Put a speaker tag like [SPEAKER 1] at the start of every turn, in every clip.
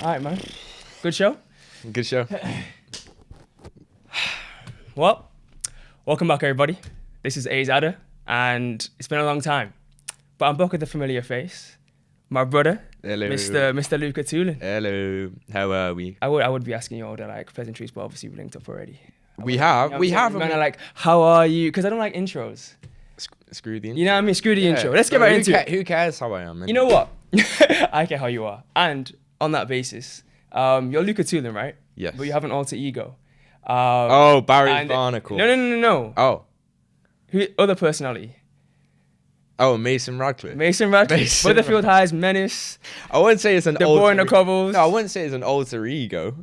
[SPEAKER 1] Alright, man. Good show?
[SPEAKER 2] Good show.
[SPEAKER 1] Well, welcome back, everybody. This is Azada, and it's been a long time. But I'm back with a familiar face. My brother,
[SPEAKER 2] Hello.
[SPEAKER 1] Mr. Luca Tulin.
[SPEAKER 2] Hello. How are we?
[SPEAKER 1] I would be asking you all the pleasantries, but obviously we linked up already.
[SPEAKER 2] We have.
[SPEAKER 1] Man, like, how are you? Because I don't like intros.
[SPEAKER 2] Screw the intro.
[SPEAKER 1] You know what I mean? Screw the intro. Let's get right into it.
[SPEAKER 2] Who cares how I am? Man?
[SPEAKER 1] You know what? I care how you are. And on that basis, you're Luca Tulin, right?
[SPEAKER 2] Yes.
[SPEAKER 1] But you have an alter ego.
[SPEAKER 2] Barry Barnacle.
[SPEAKER 1] No.
[SPEAKER 2] Oh.
[SPEAKER 1] Who? Other personality.
[SPEAKER 2] Oh, Mason Radcliffe.
[SPEAKER 1] Mason Radcliffe. Weatherfield High's menace.
[SPEAKER 2] I wouldn't say it's an
[SPEAKER 1] The boy in the cobbles.
[SPEAKER 2] No, I wouldn't say it's an alter ego.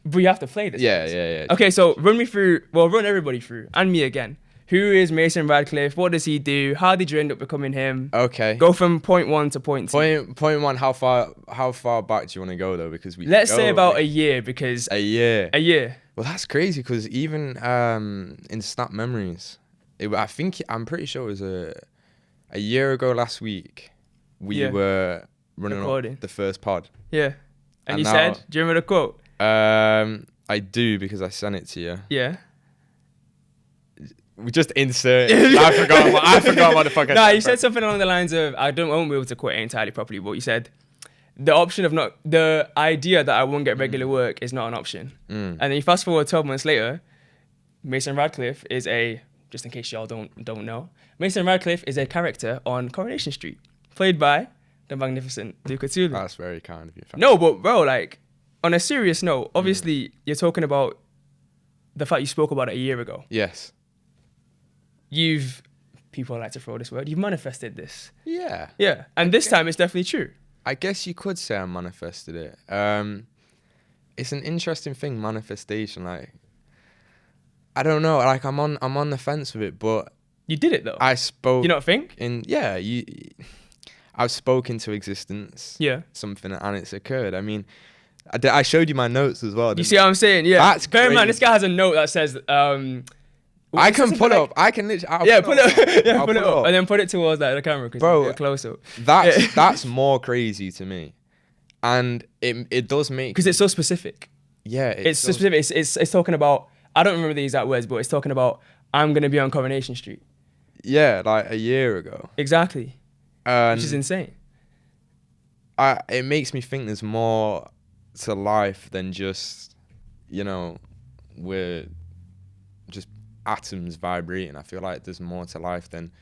[SPEAKER 1] But you have to play this.
[SPEAKER 2] Yeah.
[SPEAKER 1] Okay, so run everybody through, and me again. Who is Mason Radcliffe? What does he do? How did you end up becoming him?
[SPEAKER 2] Okay.
[SPEAKER 1] Go from point one to point two.
[SPEAKER 2] Point one. How far back do you want to go though? Because
[SPEAKER 1] let's say about a year, because
[SPEAKER 2] a year.
[SPEAKER 1] Well,
[SPEAKER 2] that's crazy because even in Snap Memories, I'm pretty sure it was a year ago last week. We were running the first pod.
[SPEAKER 1] Yeah. And you said, do you remember the quote?
[SPEAKER 2] I do because I sent it to you.
[SPEAKER 1] Yeah.
[SPEAKER 2] We just insert. I forgot what the fuck I said.
[SPEAKER 1] Nah, you said something along the lines of, I won't be able to quote it entirely properly, but you said, the idea that I won't get regular work is not an option. And then you fast forward 12 months later, Mason Radcliffe is just in case y'all don't know, Mason Radcliffe is a character on Coronation Street, played by the magnificent Luca Tulin.
[SPEAKER 2] That's very kind of you.
[SPEAKER 1] No, but bro, on a serious note, obviously you're talking about the fact you spoke about it a year ago.
[SPEAKER 2] Yes.
[SPEAKER 1] People like to throw this word, you've manifested this.
[SPEAKER 2] Yeah.
[SPEAKER 1] Yeah, and this time it's definitely true.
[SPEAKER 2] I guess you could say I manifested it. It's an interesting thing, manifestation. I don't know. I'm on the fence with it, but
[SPEAKER 1] you did it though.
[SPEAKER 2] I spoke.
[SPEAKER 1] You not think?
[SPEAKER 2] I've spoken to existence.
[SPEAKER 1] Yeah.
[SPEAKER 2] Something, and it's occurred. I mean, I showed you my notes as well.
[SPEAKER 1] You see what I'm saying? Yeah.
[SPEAKER 2] That's
[SPEAKER 1] bear in
[SPEAKER 2] crazy.
[SPEAKER 1] mind, this guy has a note that says.
[SPEAKER 2] I can pull up. I can literally.
[SPEAKER 1] Pull it up, and then put it towards the camera because it's a close up.
[SPEAKER 2] That's more crazy to me, and it does make
[SPEAKER 1] because it's so specific.
[SPEAKER 2] Yeah,
[SPEAKER 1] it's so specific. It's talking about. I don't remember the exact words, but it's talking about I'm gonna be on Coronation Street.
[SPEAKER 2] Yeah, like a year ago.
[SPEAKER 1] Exactly. Which is insane.
[SPEAKER 2] It makes me think there's more to life than just, we're just atoms vibrating. I feel like there's more to life than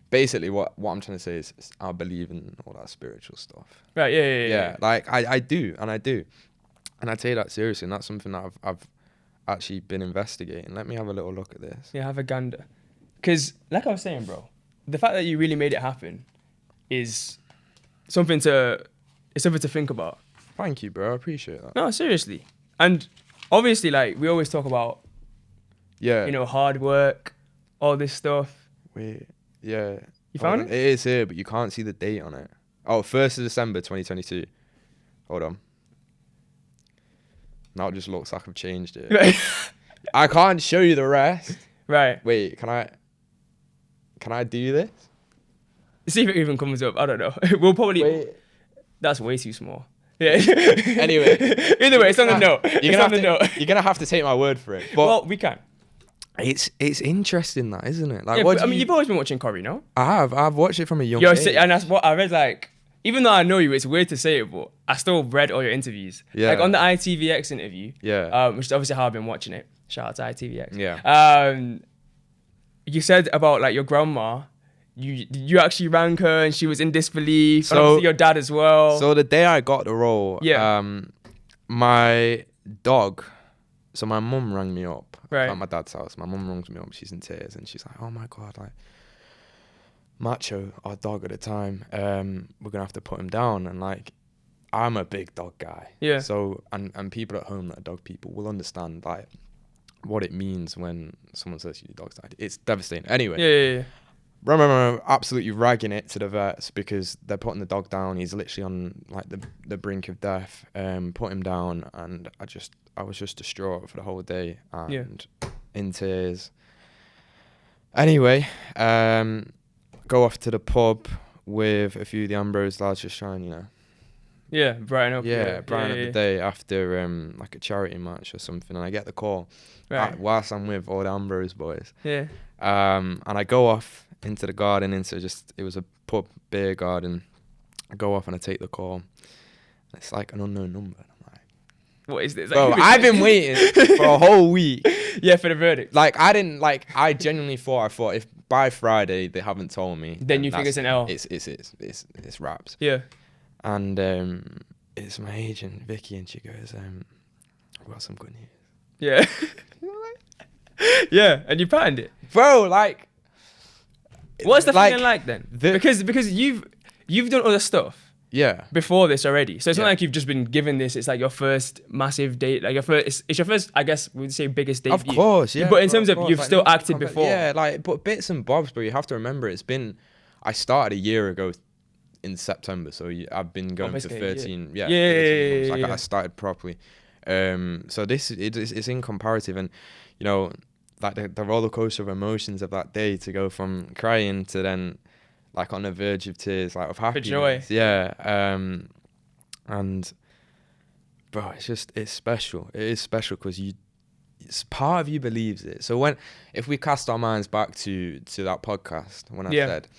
[SPEAKER 2] basically what I'm trying to say is I believe in all that spiritual stuff.
[SPEAKER 1] Right. Yeah.
[SPEAKER 2] Like I do, and I take that seriously, and that's something that I've actually been investigating. Let me have a little look at this.
[SPEAKER 1] Yeah, have a gander. Because like I was saying, bro, the fact that you really made it happen is something to think about.
[SPEAKER 2] Thank you, bro. I appreciate that.
[SPEAKER 1] No, seriously. And obviously, we always talk about, hard work, all this stuff.
[SPEAKER 2] Wait, yeah.
[SPEAKER 1] You found it?
[SPEAKER 2] It is here, but you can't see the date on it. Oh, 1st of December, 2022. Hold on. Now it just looks like I've changed it.
[SPEAKER 1] Right.
[SPEAKER 2] I can't show you the rest.
[SPEAKER 1] Right.
[SPEAKER 2] Wait, can I do this?
[SPEAKER 1] See if it even comes up. I don't know. We'll probably...
[SPEAKER 2] Wait.
[SPEAKER 1] That's way too small. Yeah.
[SPEAKER 2] Anyway.
[SPEAKER 1] Either way, it's on the note.
[SPEAKER 2] You're going to have to take my word for it. But
[SPEAKER 1] well, we can.
[SPEAKER 2] It's interesting, that, isn't it?
[SPEAKER 1] You've always been watching Corrie, no?
[SPEAKER 2] I have. I've watched it from a young age.
[SPEAKER 1] And that's what I read, even though I know you, it's weird to say it, but I still read all your interviews.
[SPEAKER 2] Yeah.
[SPEAKER 1] On the ITVX interview.
[SPEAKER 2] Yeah.
[SPEAKER 1] Which is obviously how I've been watching it. Shout out to ITVX.
[SPEAKER 2] Yeah.
[SPEAKER 1] You said about your grandma, you actually rang her and she was in disbelief. So, and obviously your dad as well.
[SPEAKER 2] So the day I got the role, my dog, so my mum rang me up at my dad's house. My mum rings me up, she's in tears, and she's like, oh my God, Macho, our dog at the time, we're gonna have to put him down. And I'm a big dog guy.
[SPEAKER 1] Yeah.
[SPEAKER 2] So and people at home that are dog people will understand what it means when someone says your dog's died. It's devastating. Anyway.
[SPEAKER 1] Yeah.
[SPEAKER 2] Remember absolutely ragging it to the vets because they're putting the dog down. He's literally on the brink of death. Put him down, and I was just distraught for the whole day and in tears. Anyway, go off to the pub with a few of the Ambrose lads, just trying,
[SPEAKER 1] Yeah, brighten up.
[SPEAKER 2] Brighten up the day after like a charity match or something, and I get the call whilst I'm with all the Ambrose boys.
[SPEAKER 1] Yeah.
[SPEAKER 2] And I go off into the garden, it was a pub beer garden. I go off and I take the call. And it's like an unknown number. And I'm like,
[SPEAKER 1] what is this?
[SPEAKER 2] Bro, I've been waiting for a whole week.
[SPEAKER 1] Yeah, for the verdict.
[SPEAKER 2] Like I genuinely thought if by Friday they haven't told me,
[SPEAKER 1] then you think it's an L.
[SPEAKER 2] It's wraps.
[SPEAKER 1] Yeah.
[SPEAKER 2] And it's my agent Vicky, and she goes, I've got some good news.
[SPEAKER 1] Yeah. Yeah, and you patterned it,
[SPEAKER 2] bro. Like,
[SPEAKER 1] what's the feeling like then? Because you've done other stuff.
[SPEAKER 2] Yeah.
[SPEAKER 1] Before this already, so it's not like you've just been given this. It's like your first massive date, like it's your first, I guess we'd say, biggest date.
[SPEAKER 2] Of course, yeah.
[SPEAKER 1] But in terms of you've
[SPEAKER 2] like,
[SPEAKER 1] still acted before.
[SPEAKER 2] Yeah, like but bits and bobs. But you have to remember, I started a year ago in September, so I've been going for 13. Yeah. 13 months. Like I started properly. So it's in comparative, and you know, like the roller coaster of emotions of that day, to go from crying to then like on the verge of tears, like of happiness.
[SPEAKER 1] For joy.
[SPEAKER 2] Yeah. And bro, it's special. It is special because it's part of you believes it. So if we cast our minds back to that podcast when I said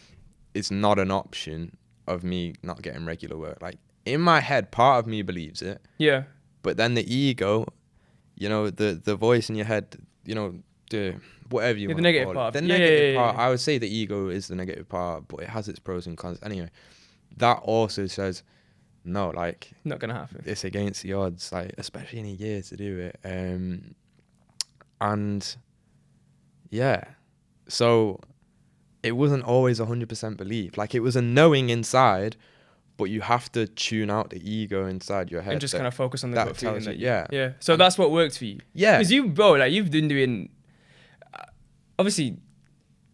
[SPEAKER 2] it's not an option of me not getting regular work, like in my head, part of me believes it.
[SPEAKER 1] Yeah.
[SPEAKER 2] But then the ego, you know, the voice in your head, you know, whatever you want.
[SPEAKER 1] The negative part.
[SPEAKER 2] The negative part. I would say the ego is the negative part, but it has its pros and cons. Anyway, that also says, no, like,
[SPEAKER 1] not gonna happen.
[SPEAKER 2] It's against the odds, like, especially in a year to do it. And yeah, so it wasn't always 100% belief. Like, it was a knowing inside, but you have to tune out the ego inside your head
[SPEAKER 1] and just kind of focus on the gut feeling that
[SPEAKER 2] yeah.
[SPEAKER 1] So that's what worked for you.
[SPEAKER 2] Yeah.
[SPEAKER 1] Because you've been doing. Obviously,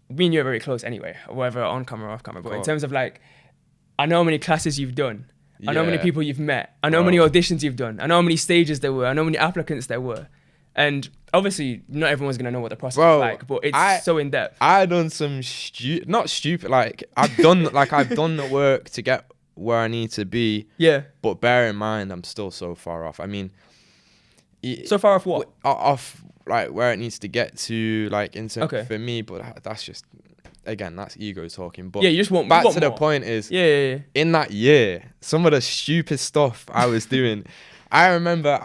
[SPEAKER 1] me and you are very close anyway, whether on camera or off camera. But in terms of like, I know how many classes you've done. I know how many people you've met. I know how many auditions you've done. I know how many stages there were. I know how many applicants there were. And obviously, not everyone's gonna know what the process is like, but it's so in depth.
[SPEAKER 2] I done some not stupid. Like I've done the work to get where I need to be.
[SPEAKER 1] Yeah.
[SPEAKER 2] But bear in mind, I'm still so far off. I mean,
[SPEAKER 1] so far off what?
[SPEAKER 2] Off like where it needs to get to, like in terms for me. But that's just, again, that's ego talking. But
[SPEAKER 1] yeah, you just want
[SPEAKER 2] back to
[SPEAKER 1] more.
[SPEAKER 2] the point is,
[SPEAKER 1] yeah.
[SPEAKER 2] In that year, some of the stupid stuff I was doing. I remember.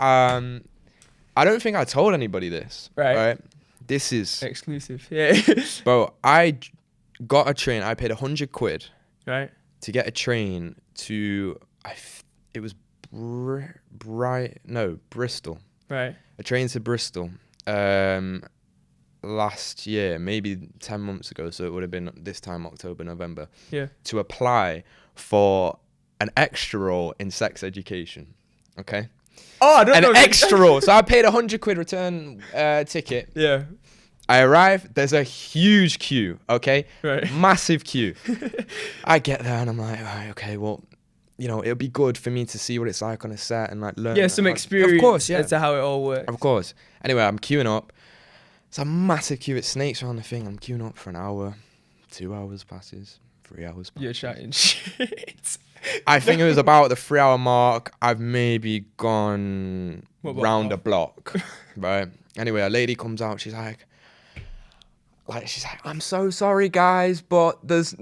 [SPEAKER 2] I don't think I told anybody this. Right. This is
[SPEAKER 1] exclusive. Yeah.
[SPEAKER 2] Bro, I got a train. I paid £100.
[SPEAKER 1] Right.
[SPEAKER 2] To get a train to, it was Bristol.
[SPEAKER 1] Right.
[SPEAKER 2] A train to Bristol. Last year, maybe 10 months ago, so it would have been this time, October, November.
[SPEAKER 1] Yeah.
[SPEAKER 2] To apply for an extra role in sex education. Okay.
[SPEAKER 1] Oh, I don't know.
[SPEAKER 2] An extra role. So I paid £100 return ticket.
[SPEAKER 1] Yeah.
[SPEAKER 2] I arrive, there's a huge queue, okay?
[SPEAKER 1] Right.
[SPEAKER 2] Massive queue. I get there and I'm like, right, okay, well, you know, it'll be good for me to see what it's like on a set and like learn.
[SPEAKER 1] Yeah, some experience.
[SPEAKER 2] Of course, yeah.
[SPEAKER 1] As to how it all works.
[SPEAKER 2] Of course. Anyway, I'm queuing up. It's a massive queue. It snakes around the thing. I'm queuing up for an hour. 2 hours passes. 3 hours passes.
[SPEAKER 1] You're chatting shit.
[SPEAKER 2] I think it was about the 3 hour mark. I've maybe gone round a block, right? Anyway, a lady comes out. She's like, I'm so sorry, guys, but there's...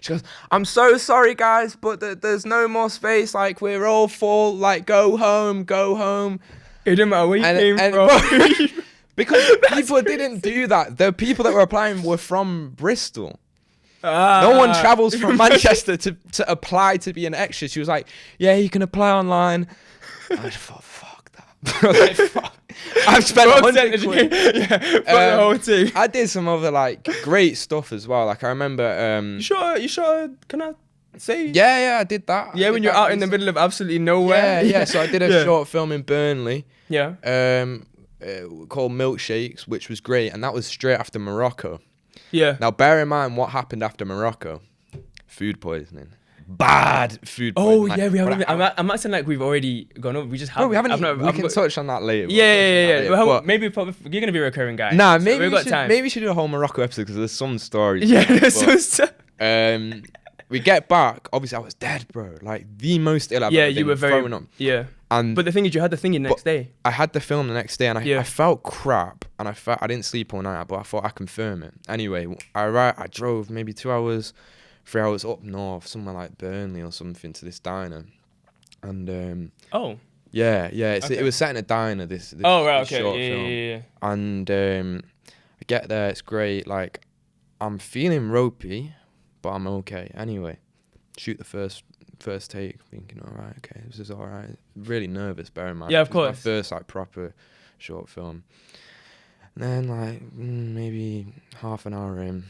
[SPEAKER 2] She goes, I'm so sorry, guys, but there's no more space. Like, we're all full. Like, go home.
[SPEAKER 1] It didn't matter where you came from.
[SPEAKER 2] Because people didn't do that. The people that were applying were from Bristol. No one travels from Manchester to apply to be an extra. She was like, yeah, you can apply online. I just thought, fuck that. I've spent £100.
[SPEAKER 1] The whole team.
[SPEAKER 2] I did some other like great stuff as well. Like I remember.
[SPEAKER 1] You sure? Can I say?
[SPEAKER 2] Yeah, I did that.
[SPEAKER 1] Yeah, when you're out in the middle of absolutely nowhere.
[SPEAKER 2] Yeah. So I did a short film in Burnley.
[SPEAKER 1] Yeah.
[SPEAKER 2] Called Milkshakes, which was great, and that was straight after Morocco.
[SPEAKER 1] Yeah.
[SPEAKER 2] Now bear in mind what happened after Morocco. Food poisoning. Bad food poisoning.
[SPEAKER 1] Oh yeah, we haven't. I'm not saying like we've already gone over. We just haven't.
[SPEAKER 2] We haven't. We can touch on that later.
[SPEAKER 1] Yeah. Well, maybe you're gonna be a recurring guy.
[SPEAKER 2] Nah, maybe we should do a whole Morocco episode because there's some stories.
[SPEAKER 1] Yeah, there's some stuff.
[SPEAKER 2] we get back. Obviously, I was dead, bro. Like the most ill I've ever been.
[SPEAKER 1] You were very
[SPEAKER 2] throwing up.
[SPEAKER 1] yeah.
[SPEAKER 2] And
[SPEAKER 1] But the thing is, you had the thing the next day.
[SPEAKER 2] I had the film the next day, and I felt crap, and I didn't sleep all night, but I thought I confirm it. Anyway, I drove maybe 2 hours, 3 hours up north, somewhere like Burnley or something, to this diner, and it was set in a diner. This short film.
[SPEAKER 1] Yeah.
[SPEAKER 2] And I get there, it's great. Like, I'm feeling ropey, but I'm okay. Anyway, shoot the first take, thinking, all right, okay, this is all right. Really nervous, bear in mind.
[SPEAKER 1] Yeah, of course.
[SPEAKER 2] My first like proper short film. And then like maybe half an hour in,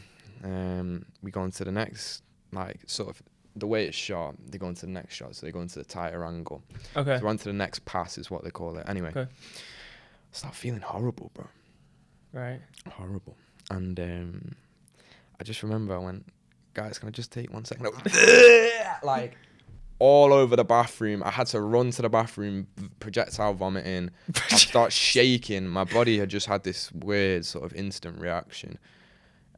[SPEAKER 2] we go on to the next, like, sort of the way it's shot. They go into the next shot, so they go into the tighter angle.
[SPEAKER 1] Okay.
[SPEAKER 2] So we're on to the next pass, is what they call it. Anyway,
[SPEAKER 1] okay.
[SPEAKER 2] I start feeling horrible, bro.
[SPEAKER 1] Right.
[SPEAKER 2] Horrible. And I just remember I went, guys, can I just take 1 second? Like, all over the bathroom. I had to run to the bathroom, projectile vomiting. I start shaking. My body had just had this weird sort of instant reaction.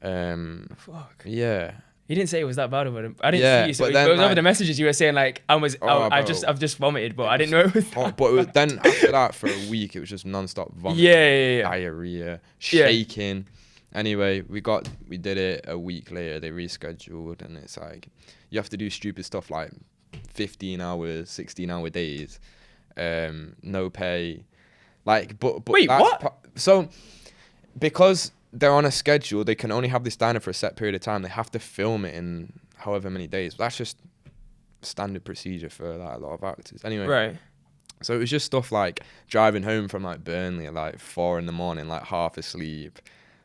[SPEAKER 1] Fuck.
[SPEAKER 2] Yeah.
[SPEAKER 1] He didn't say it was that bad of it. I didn't see you. So
[SPEAKER 2] but
[SPEAKER 1] it
[SPEAKER 2] then,
[SPEAKER 1] was over
[SPEAKER 2] like,
[SPEAKER 1] the messages you were saying, like, I've just vomited, but I didn't know it was that
[SPEAKER 2] but it was, then after that, for a week, it was just non-stop vomiting.
[SPEAKER 1] Yeah.
[SPEAKER 2] Diarrhea, shaking. Anyway, we did it a week later. They rescheduled, and it's like, you have to do stupid stuff like 15 hours, 16-hour days, no pay. Like, but
[SPEAKER 1] wait, what?
[SPEAKER 2] So, because they're on a schedule, they can only have this diner for a set period of time. They have to film it in however many days. That's just standard procedure for like a lot of actors. Anyway,
[SPEAKER 1] right.
[SPEAKER 2] So it was just stuff like driving home from like Burnley at like 4 a.m, like half asleep,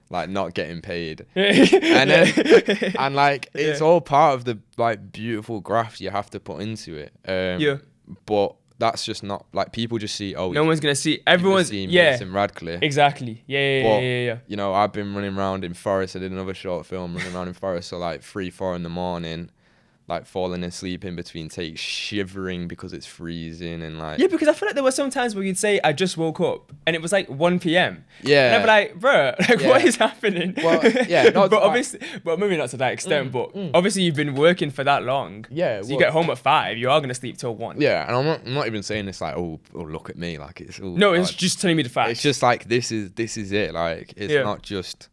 [SPEAKER 2] like not getting paid, and then and like it's all part of the like beautiful graft you have to put into it. But that's just not, like, people just see,
[SPEAKER 1] no one's gonna see, everyone's
[SPEAKER 2] in Radcliffe.
[SPEAKER 1] Exactly. Yeah.
[SPEAKER 2] You know, I've been running around in Forest. I did another short film running around in Forest, so like 3-4 a.m, like falling asleep in between takes, shivering because it's freezing, and like,
[SPEAKER 1] because I feel like there were some times where you'd say I just woke up and it was like 1 p.m.
[SPEAKER 2] Yeah,
[SPEAKER 1] and I'd be like, bro, like what is happening?
[SPEAKER 2] Well, yeah,
[SPEAKER 1] but obviously, but maybe not to that extent. But obviously, you've been working for that long.
[SPEAKER 2] Yeah,
[SPEAKER 1] so you get home at 5, you are gonna sleep till 1.
[SPEAKER 2] Yeah, and I'm not even saying this like, oh look at me, like it's all,
[SPEAKER 1] no, it's
[SPEAKER 2] like,
[SPEAKER 1] just telling me the facts.
[SPEAKER 2] It's just like this is it. Like, it's not just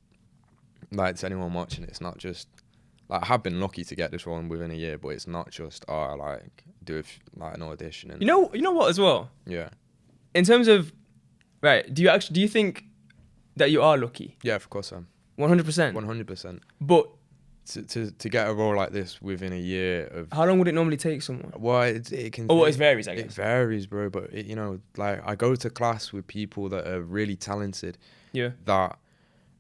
[SPEAKER 2] like, to anyone watching, it's not just. Like, I have been lucky to get this one within a year, but it's not just, I like do like an audition. And
[SPEAKER 1] you know what as well?
[SPEAKER 2] Yeah.
[SPEAKER 1] In terms of, right? Do you think that you are lucky?
[SPEAKER 2] Yeah, of course I am.
[SPEAKER 1] 100%.
[SPEAKER 2] 100%.
[SPEAKER 1] But
[SPEAKER 2] to get a role like this within a year of.
[SPEAKER 1] How long would it normally take someone?
[SPEAKER 2] Well, it can.
[SPEAKER 1] Oh, it varies, I guess.
[SPEAKER 2] It varies, bro. But you know, like, I go to class with people that are really talented.
[SPEAKER 1] Yeah.
[SPEAKER 2] That,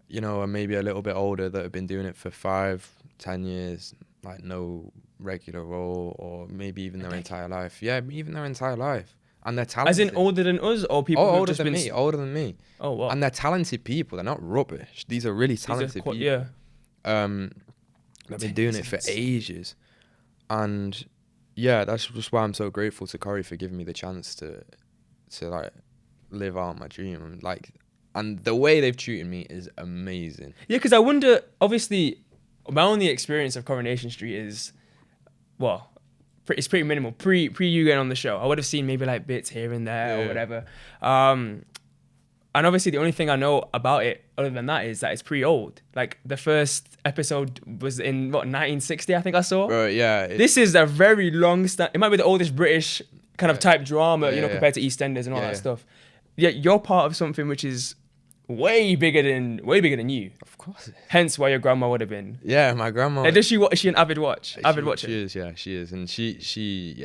[SPEAKER 2] you know, are maybe a little bit older, that have been doing it for 5-10 years, like no regular role, or maybe even their entire life. Yeah, even their entire life. And they're talented.
[SPEAKER 1] As in older than us, or people who've
[SPEAKER 2] older
[SPEAKER 1] just
[SPEAKER 2] than
[SPEAKER 1] been
[SPEAKER 2] me, older than me.
[SPEAKER 1] Oh, wow.
[SPEAKER 2] And they're talented people. They're not rubbish. These are really talented people.
[SPEAKER 1] Yeah.
[SPEAKER 2] They've been doing it for ages. And yeah, that's just why I'm so grateful to Corey for giving me the chance to like live out my dream. And like, and the way they've treated me is amazing.
[SPEAKER 1] Yeah, because I wonder, obviously, my only experience of Coronation Street is, well, it's pretty minimal. Pre you getting on the show, I would have seen maybe like bits here and there or whatever. And obviously the only thing I know about it other than that is that it's pretty old. Like, the first episode was in 1960, I think I saw.
[SPEAKER 2] Right, yeah.
[SPEAKER 1] This is a very long it might be the oldest British kind of type drama, compared to EastEnders and all that stuff. Yeah, you're part of something which is way bigger than you.
[SPEAKER 2] Of course.
[SPEAKER 1] Hence why your grandma would have been.
[SPEAKER 2] Yeah, my grandma.
[SPEAKER 1] Is she an avid watcher?
[SPEAKER 2] She is, yeah, she is. And she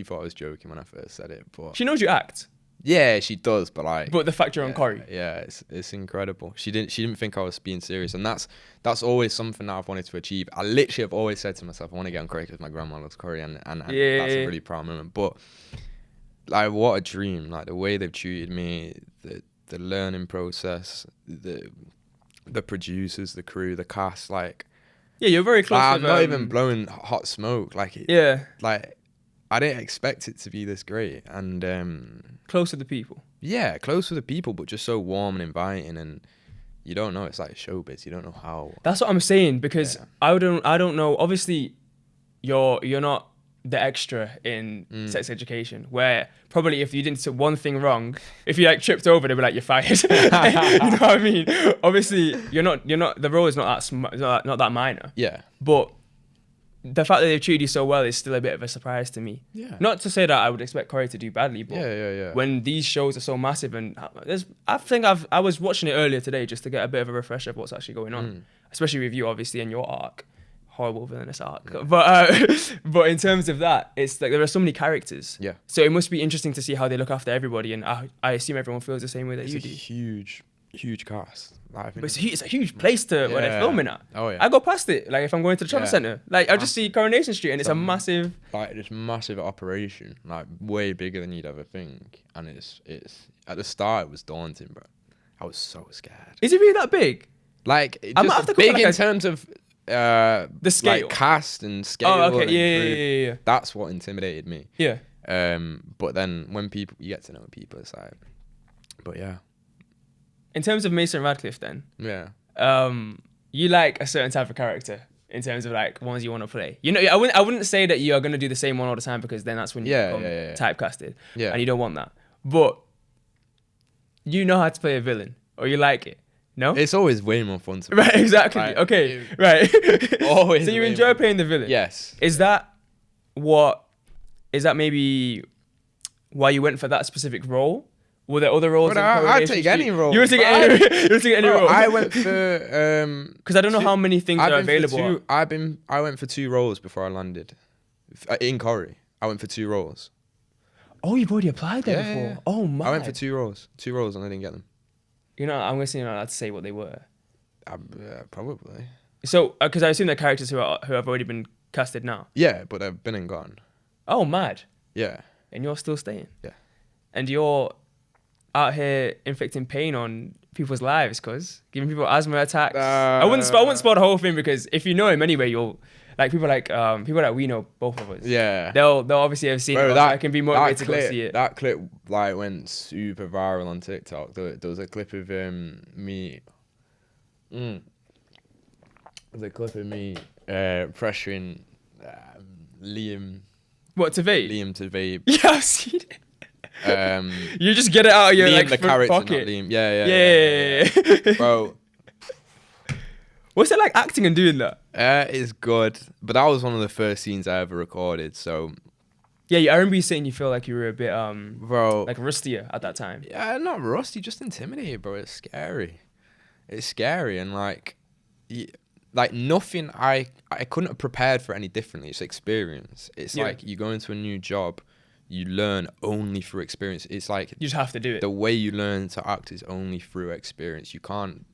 [SPEAKER 2] thought I was joking when I first said it, but
[SPEAKER 1] she knows you act.
[SPEAKER 2] Yeah, she does, but like.
[SPEAKER 1] But the fact you're on Corrie.
[SPEAKER 2] Yeah, it's incredible. She didn't think I was being serious, and that's always something that I've wanted to achieve. I literally have always said to myself, I want to get on Corrie because my grandma loves Corrie, and that's a really proud moment. But like, what a dream! Like, the way they've treated me, the learning process, the producers, the crew, the cast, like.
[SPEAKER 1] Yeah, you're very close.
[SPEAKER 2] I'm not even blowing hot smoke, like. Like, I didn't expect it to be this great, and
[SPEAKER 1] close to the people.
[SPEAKER 2] Yeah, close to the people, but just so warm and inviting, and you don't know, it's like showbiz. You don't know how.
[SPEAKER 1] That's what I'm saying, because I don't know. Obviously, you're not the extra in sex education, where probably if you didn't do one thing wrong, if you like tripped over, they'd be like, you're fired. You know what I mean? Obviously, you're not. The role is not that minor.
[SPEAKER 2] Yeah.
[SPEAKER 1] But the fact that they've treated you so well is still a bit of a surprise to me.
[SPEAKER 2] Yeah.
[SPEAKER 1] Not to say that I would expect Corey to do badly, but
[SPEAKER 2] Yeah.
[SPEAKER 1] when these shows are so massive, and I was watching it earlier today just to get a bit of a refresher of what's actually going on, especially with you, obviously, and your arc. Horrible villainous arc, but in terms of that, it's like there are so many characters.
[SPEAKER 2] Yeah.
[SPEAKER 1] So it must be interesting to see how they look after everybody, and I assume everyone feels the same way that
[SPEAKER 2] It's
[SPEAKER 1] you
[SPEAKER 2] a
[SPEAKER 1] do.
[SPEAKER 2] huge cast. Like,
[SPEAKER 1] But it's a huge place where they're filming at.
[SPEAKER 2] Oh yeah.
[SPEAKER 1] I go past it, like if I'm going to the travel
[SPEAKER 2] Yeah.
[SPEAKER 1] centre, like I just see Coronation Street, and it's a massive.
[SPEAKER 2] Like this massive operation, like way bigger than you'd ever think, and it's at the start it was daunting, bro. I was so scared.
[SPEAKER 1] Is it really that big?
[SPEAKER 2] Like
[SPEAKER 1] I might have
[SPEAKER 2] just
[SPEAKER 1] to
[SPEAKER 2] big
[SPEAKER 1] like
[SPEAKER 2] in terms of
[SPEAKER 1] the scale,
[SPEAKER 2] like cast and scale.
[SPEAKER 1] Oh, okay,
[SPEAKER 2] and
[SPEAKER 1] yeah.
[SPEAKER 2] That's what intimidated me.
[SPEAKER 1] Yeah.
[SPEAKER 2] But then when you get to know people, it's like, but yeah.
[SPEAKER 1] In terms of Mason Radcliffe, then,
[SPEAKER 2] Yeah.
[SPEAKER 1] you like a certain type of character in terms of like ones you want to play. You know, I wouldn't say that you are going to do the same one all the time, because then that's when you become typecasted.
[SPEAKER 2] Yeah.
[SPEAKER 1] And you don't want that. But you know how to play a villain, or you like it. No?
[SPEAKER 2] It's always way more fun to
[SPEAKER 1] Right, exactly.
[SPEAKER 2] Like,
[SPEAKER 1] Okay, right.
[SPEAKER 2] Always
[SPEAKER 1] So you
[SPEAKER 2] way
[SPEAKER 1] enjoy
[SPEAKER 2] more.
[SPEAKER 1] playing the villain?
[SPEAKER 2] Yes.
[SPEAKER 1] Is that maybe why you went for that specific role? Were there other roles?
[SPEAKER 2] But
[SPEAKER 1] in
[SPEAKER 2] I'd
[SPEAKER 1] Coronation
[SPEAKER 2] take
[SPEAKER 1] Street?
[SPEAKER 2] any role.
[SPEAKER 1] You would take any. You would take any
[SPEAKER 2] Bro,
[SPEAKER 1] role.
[SPEAKER 2] I went for
[SPEAKER 1] because I don't know how many things are available.
[SPEAKER 2] I went for 2 roles before I landed in Corrie. I went for 2 roles.
[SPEAKER 1] Oh, you've already applied there before.
[SPEAKER 2] Yeah.
[SPEAKER 1] Oh my!
[SPEAKER 2] I went for 2 roles, and I didn't get them.
[SPEAKER 1] You know, I'm guessing you're not allowed to say what they were.
[SPEAKER 2] Probably.
[SPEAKER 1] So, because I assume they're characters who have already been casted now.
[SPEAKER 2] Yeah, but they've been and gone.
[SPEAKER 1] Oh, mad!
[SPEAKER 2] Yeah.
[SPEAKER 1] And you're still staying.
[SPEAKER 2] Yeah.
[SPEAKER 1] And you're out here inflicting pain on people's lives, giving people asthma attacks. I wouldn't spoil the whole thing, because if you know him anyway, you'll like people that we know, both of us.
[SPEAKER 2] Yeah.
[SPEAKER 1] They'll obviously have seen it. I can be motivated to go see it.
[SPEAKER 2] That clip like went super viral on TikTok. There was a clip of me. There's a clip of me pressuring Liam.
[SPEAKER 1] What, to vape?
[SPEAKER 2] Liam to vape.
[SPEAKER 1] Yeah, I've seen it. You just get it out of your
[SPEAKER 2] Liam
[SPEAKER 1] like
[SPEAKER 2] the character,
[SPEAKER 1] pocket.
[SPEAKER 2] not Liam. Yeah. Bro,
[SPEAKER 1] what's it like acting and doing that?
[SPEAKER 2] it's good, but that was one of the first scenes I ever recorded. So
[SPEAKER 1] yeah, I remember you saying you feel like you were a bit
[SPEAKER 2] bro,
[SPEAKER 1] like rustier at that time.
[SPEAKER 2] yeah, not rusty, just intimidated, bro. It's scary. It's scary, and like nothing. I couldn't have prepared for any differently. It's experience. It's like you go into a new job, you learn only through experience. It's like
[SPEAKER 1] You just have to do it.
[SPEAKER 2] the way you learn to act is only through experience. You can't.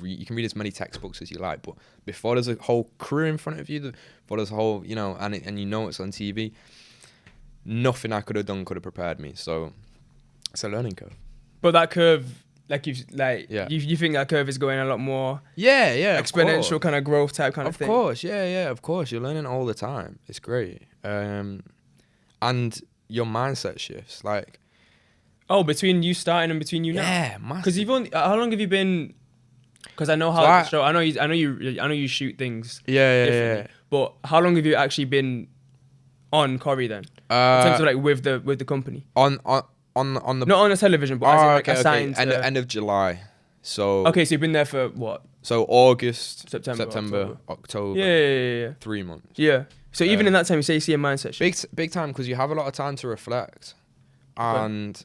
[SPEAKER 2] You can read as many textbooks as you like, but before there's a whole crew in front of you, before there's a whole, and you know it's on TV, nothing I could have done could have prepared me. So it's a learning curve.
[SPEAKER 1] But that curve, you think that curve is going a lot more
[SPEAKER 2] Yeah,
[SPEAKER 1] exponential kind of growth type kind of thing.
[SPEAKER 2] Of course, yeah, of course. You're learning all the time. It's great. And your mindset shifts. Like,
[SPEAKER 1] oh, between you starting and between you now.
[SPEAKER 2] Yeah, massive.
[SPEAKER 1] Because you've only how long have you been? Because I know how the show. I know you shoot things.
[SPEAKER 2] Yeah.
[SPEAKER 1] But how long have you actually been on Corrie then? In terms of like with the company.
[SPEAKER 2] On the
[SPEAKER 1] Not on the television, but as in, like assigned.
[SPEAKER 2] End of July. So
[SPEAKER 1] okay, so you've been there for what?
[SPEAKER 2] So August,
[SPEAKER 1] September,
[SPEAKER 2] October.
[SPEAKER 1] Yeah.
[SPEAKER 2] 3 months.
[SPEAKER 1] Yeah. So even in that time, you say you see a mindset shift.
[SPEAKER 2] Big time, because you have a lot of time to reflect, and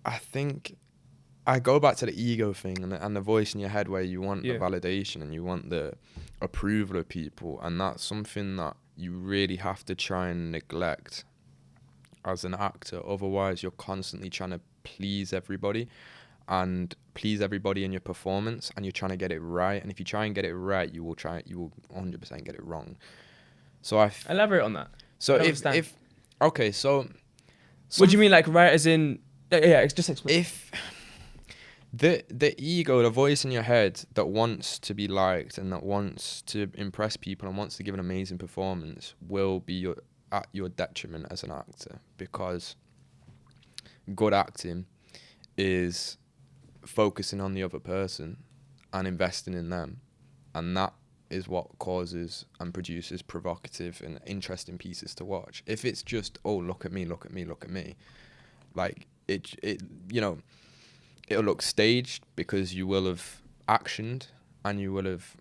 [SPEAKER 2] I think I go back to the ego thing and the voice in your head where you want the validation and you want the approval of people, and that's something that you really have to try and neglect as an actor. Otherwise, you're constantly trying to please everybody in your performance, and you're trying to get it right. And if you try and get it right, you will 100% get it wrong. So
[SPEAKER 1] elaborate on that.
[SPEAKER 2] So
[SPEAKER 1] what do you mean, like right as in? Yeah, just explain.
[SPEAKER 2] If the ego, the voice in your head that wants to be liked and that wants to impress people and wants to give an amazing performance will be at your detriment as an actor, because good acting is focusing on the other person and investing in them, and that is what causes and produces provocative and interesting pieces to watch. If it's just, oh, look at me, look at me, look at me, like it you know, it'll look staged because you will have actioned and you will have.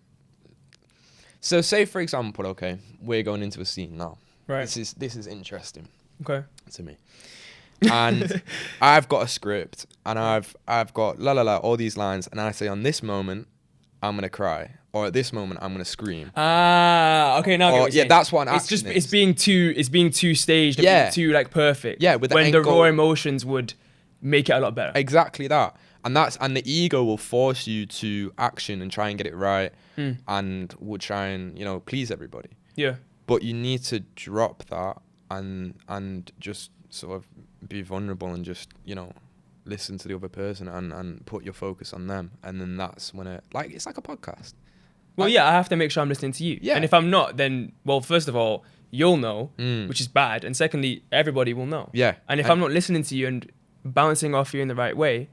[SPEAKER 2] So say for example, okay, we're going into a scene now.
[SPEAKER 1] Right.
[SPEAKER 2] This is interesting.
[SPEAKER 1] Okay.
[SPEAKER 2] To me. And I've got a script and I've got all these lines, and I say on this moment I'm gonna cry, or at this moment I'm gonna scream.
[SPEAKER 1] Okay, now I get what you're saying.
[SPEAKER 2] That's what an
[SPEAKER 1] it's
[SPEAKER 2] action
[SPEAKER 1] just
[SPEAKER 2] is.
[SPEAKER 1] it's being too staged,
[SPEAKER 2] Yeah.
[SPEAKER 1] and too like perfect.
[SPEAKER 2] Yeah, with the
[SPEAKER 1] when
[SPEAKER 2] end
[SPEAKER 1] the
[SPEAKER 2] goal.
[SPEAKER 1] raw emotions would make it a lot better.
[SPEAKER 2] Exactly that. And the ego will force you to action and try and get it right, and will try and, you know, please everybody.
[SPEAKER 1] Yeah.
[SPEAKER 2] But you need to drop that and just sort of be vulnerable and just, you know, listen to the other person and put your focus on them. And then that's when it's like a podcast.
[SPEAKER 1] Well, yeah, I have to make sure I'm listening to you.
[SPEAKER 2] Yeah.
[SPEAKER 1] And if I'm not, then, well, first of all, you'll know, which is bad. And secondly, everybody will know.
[SPEAKER 2] Yeah.
[SPEAKER 1] And if I'm not listening to you and bouncing off you in the right way,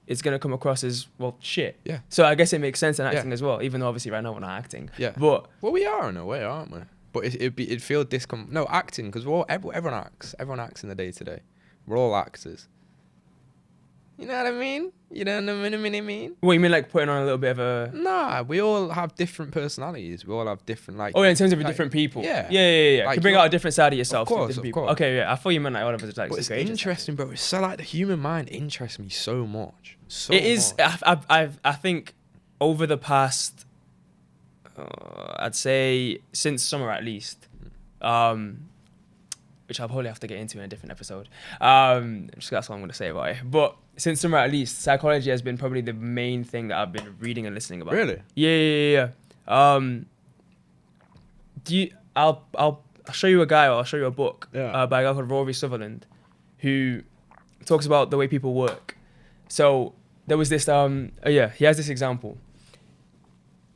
[SPEAKER 1] it's going to come across as, well, shit.
[SPEAKER 2] Yeah.
[SPEAKER 1] So I guess it makes sense in acting as well, even though obviously right now we're not acting.
[SPEAKER 2] Yeah.
[SPEAKER 1] But
[SPEAKER 2] well, we are in a way, aren't we? But it'd feel no, acting, because everyone acts. Everyone acts in the day to day. We're all actors. You know what I mean? You know what I mean?
[SPEAKER 1] what, you mean like putting on a little bit of a...
[SPEAKER 2] Nah, we all have different personalities. We all have different, like...
[SPEAKER 1] Oh, yeah, in terms of
[SPEAKER 2] like,
[SPEAKER 1] different people.
[SPEAKER 2] Yeah.
[SPEAKER 1] Yeah.
[SPEAKER 2] Like,
[SPEAKER 1] Can bring out a different side of yourself.
[SPEAKER 2] Of course,
[SPEAKER 1] to different
[SPEAKER 2] of
[SPEAKER 1] people.
[SPEAKER 2] course.
[SPEAKER 1] Okay, yeah. I thought you meant like whatever. Like,
[SPEAKER 2] But it's
[SPEAKER 1] great,
[SPEAKER 2] interesting, bro. It's so like the human mind interests me so much. So
[SPEAKER 1] it is.
[SPEAKER 2] much.
[SPEAKER 1] I think over the past, I'd say since summer at least, which I'll probably have to get into in a different episode. Just that's what I'm going to say about it. But since summer at least, psychology has been probably the main thing that I've been reading and listening about.
[SPEAKER 2] Really?
[SPEAKER 1] Yeah. I'll show you a guy, or I'll show you a book by a guy called Rory Sutherland, who talks about the way people work. So there was this he has this example.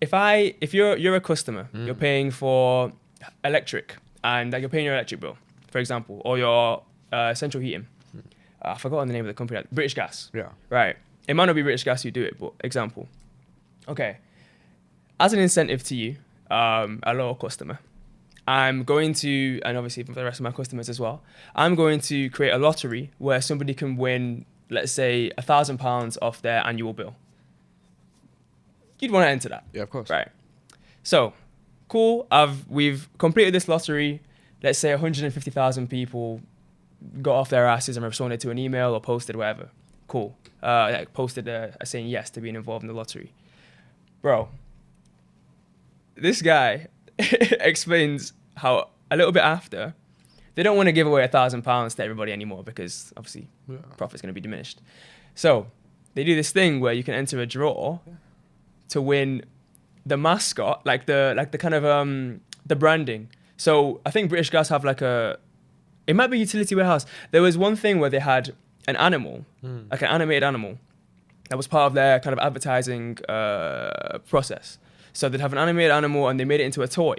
[SPEAKER 1] If you're a customer, you're paying for electric, and like you're paying your electric bill, for example, or your central heating. I've forgotten the name of the company. British Gas.
[SPEAKER 2] Yeah.
[SPEAKER 1] Right. It might not be British Gas who do it, but example. Okay. As an incentive to you, a loyal customer, I'm going to, and obviously for the rest of my customers as well, I'm going to create a lottery where somebody can win, let's say, £1,000 off their annual bill. You'd want to enter that.
[SPEAKER 2] Yeah, of course.
[SPEAKER 1] Right. So, cool. We've completed this lottery. Let's say 150,000 people got off their asses and responded to an email or posted whatever. Cool. Posted saying yes to being involved in the lottery. Bro, this guy explains how a little bit after, they don't want to give away £1,000 to everybody anymore because obviously profit's going to be diminished. So they do this thing where you can enter a draw to win the mascot, like the kind of the branding. So I think British Gas have it might be Utility Warehouse. There was one thing where they had an animal, like an animated animal, that was part of their kind of advertising process. So they'd have an animated animal and they made it into a toy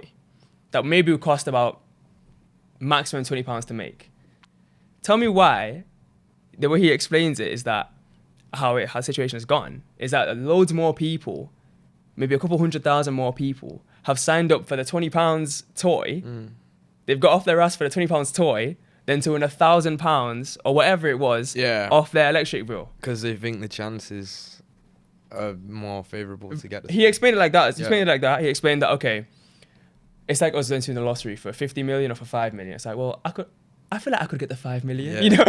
[SPEAKER 1] that maybe would cost about maximum £20 to make. Tell me why, the way he explains it is that how the situation has gone, is that loads more people, maybe a couple 100,000 more people, have signed up for the £20 toy. They've got off their ass for the £20 toy, then to win £1,000 or whatever it was off their electric bill.
[SPEAKER 2] Because they think the chances are more favourable to get.
[SPEAKER 1] He explained it like that. He explained that, okay, it's like us entering the lottery for 50 million or for 5 million. It's like, well, I feel like I could get the 5 million, you know.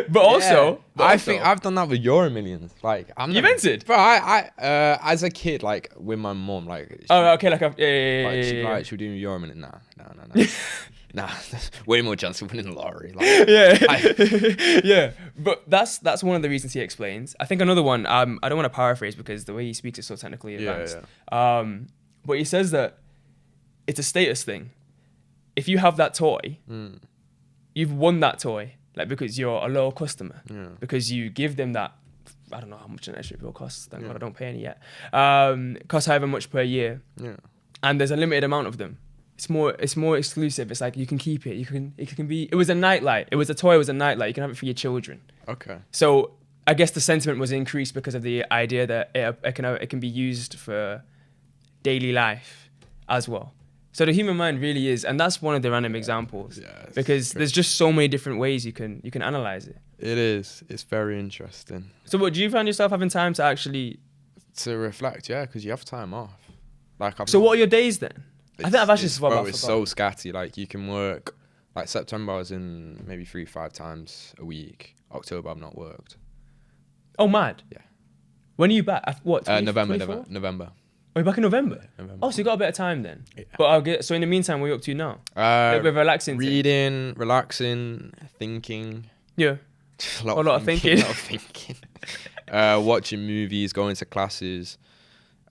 [SPEAKER 1] but also,
[SPEAKER 2] I think I've done that with Euro Millions. Like,
[SPEAKER 1] you've entered,
[SPEAKER 2] bro. I as a kid, like with my mum, like. Should we do Euro Millions? Nah. Nah, there's way more chance of winning the lottery. Like,
[SPEAKER 1] yeah. But that's one of the reasons he explains. I think another one. I don't want to paraphrase because the way he speaks is so technically advanced. But he says that it's a status thing. If you have that toy, you've won that toy, like because you're a loyal customer, because you give them that. I don't know how much an electric bill costs. Thank God I don't pay any yet. Costs however much per year, and there's a limited amount of them. It's more exclusive. It's like you can keep it. It can be. It was a nightlight. It was a toy. It was a nightlight. You can have it for your children.
[SPEAKER 2] Okay.
[SPEAKER 1] So I guess the sentiment was increased because of the idea that it can be used for daily life, as well. So the human mind really is, and that's one of the random examples, because
[SPEAKER 2] great.
[SPEAKER 1] there's just so many different ways you can analyze it.
[SPEAKER 2] It is. It's very interesting.
[SPEAKER 1] So what, do you find yourself having time to actually...
[SPEAKER 2] To reflect, yeah, because you have time off. Like,
[SPEAKER 1] So what are your days then? I think I've actually
[SPEAKER 2] it's so scatty. Like, you can work... Like, September I was in maybe 3-5 times a week. October I've not worked.
[SPEAKER 1] Oh, mad.
[SPEAKER 2] Yeah.
[SPEAKER 1] When are you back? What,
[SPEAKER 2] November.
[SPEAKER 1] Oh, you're back in November?
[SPEAKER 2] Yeah, November.
[SPEAKER 1] Oh, so you got a bit of time then.
[SPEAKER 2] Yeah.
[SPEAKER 1] But so in the meantime, what are you up to now? A bit of relaxing.
[SPEAKER 2] Reading, relaxing, thinking.
[SPEAKER 1] Yeah.
[SPEAKER 2] A lot of thinking. Watching movies, going to classes.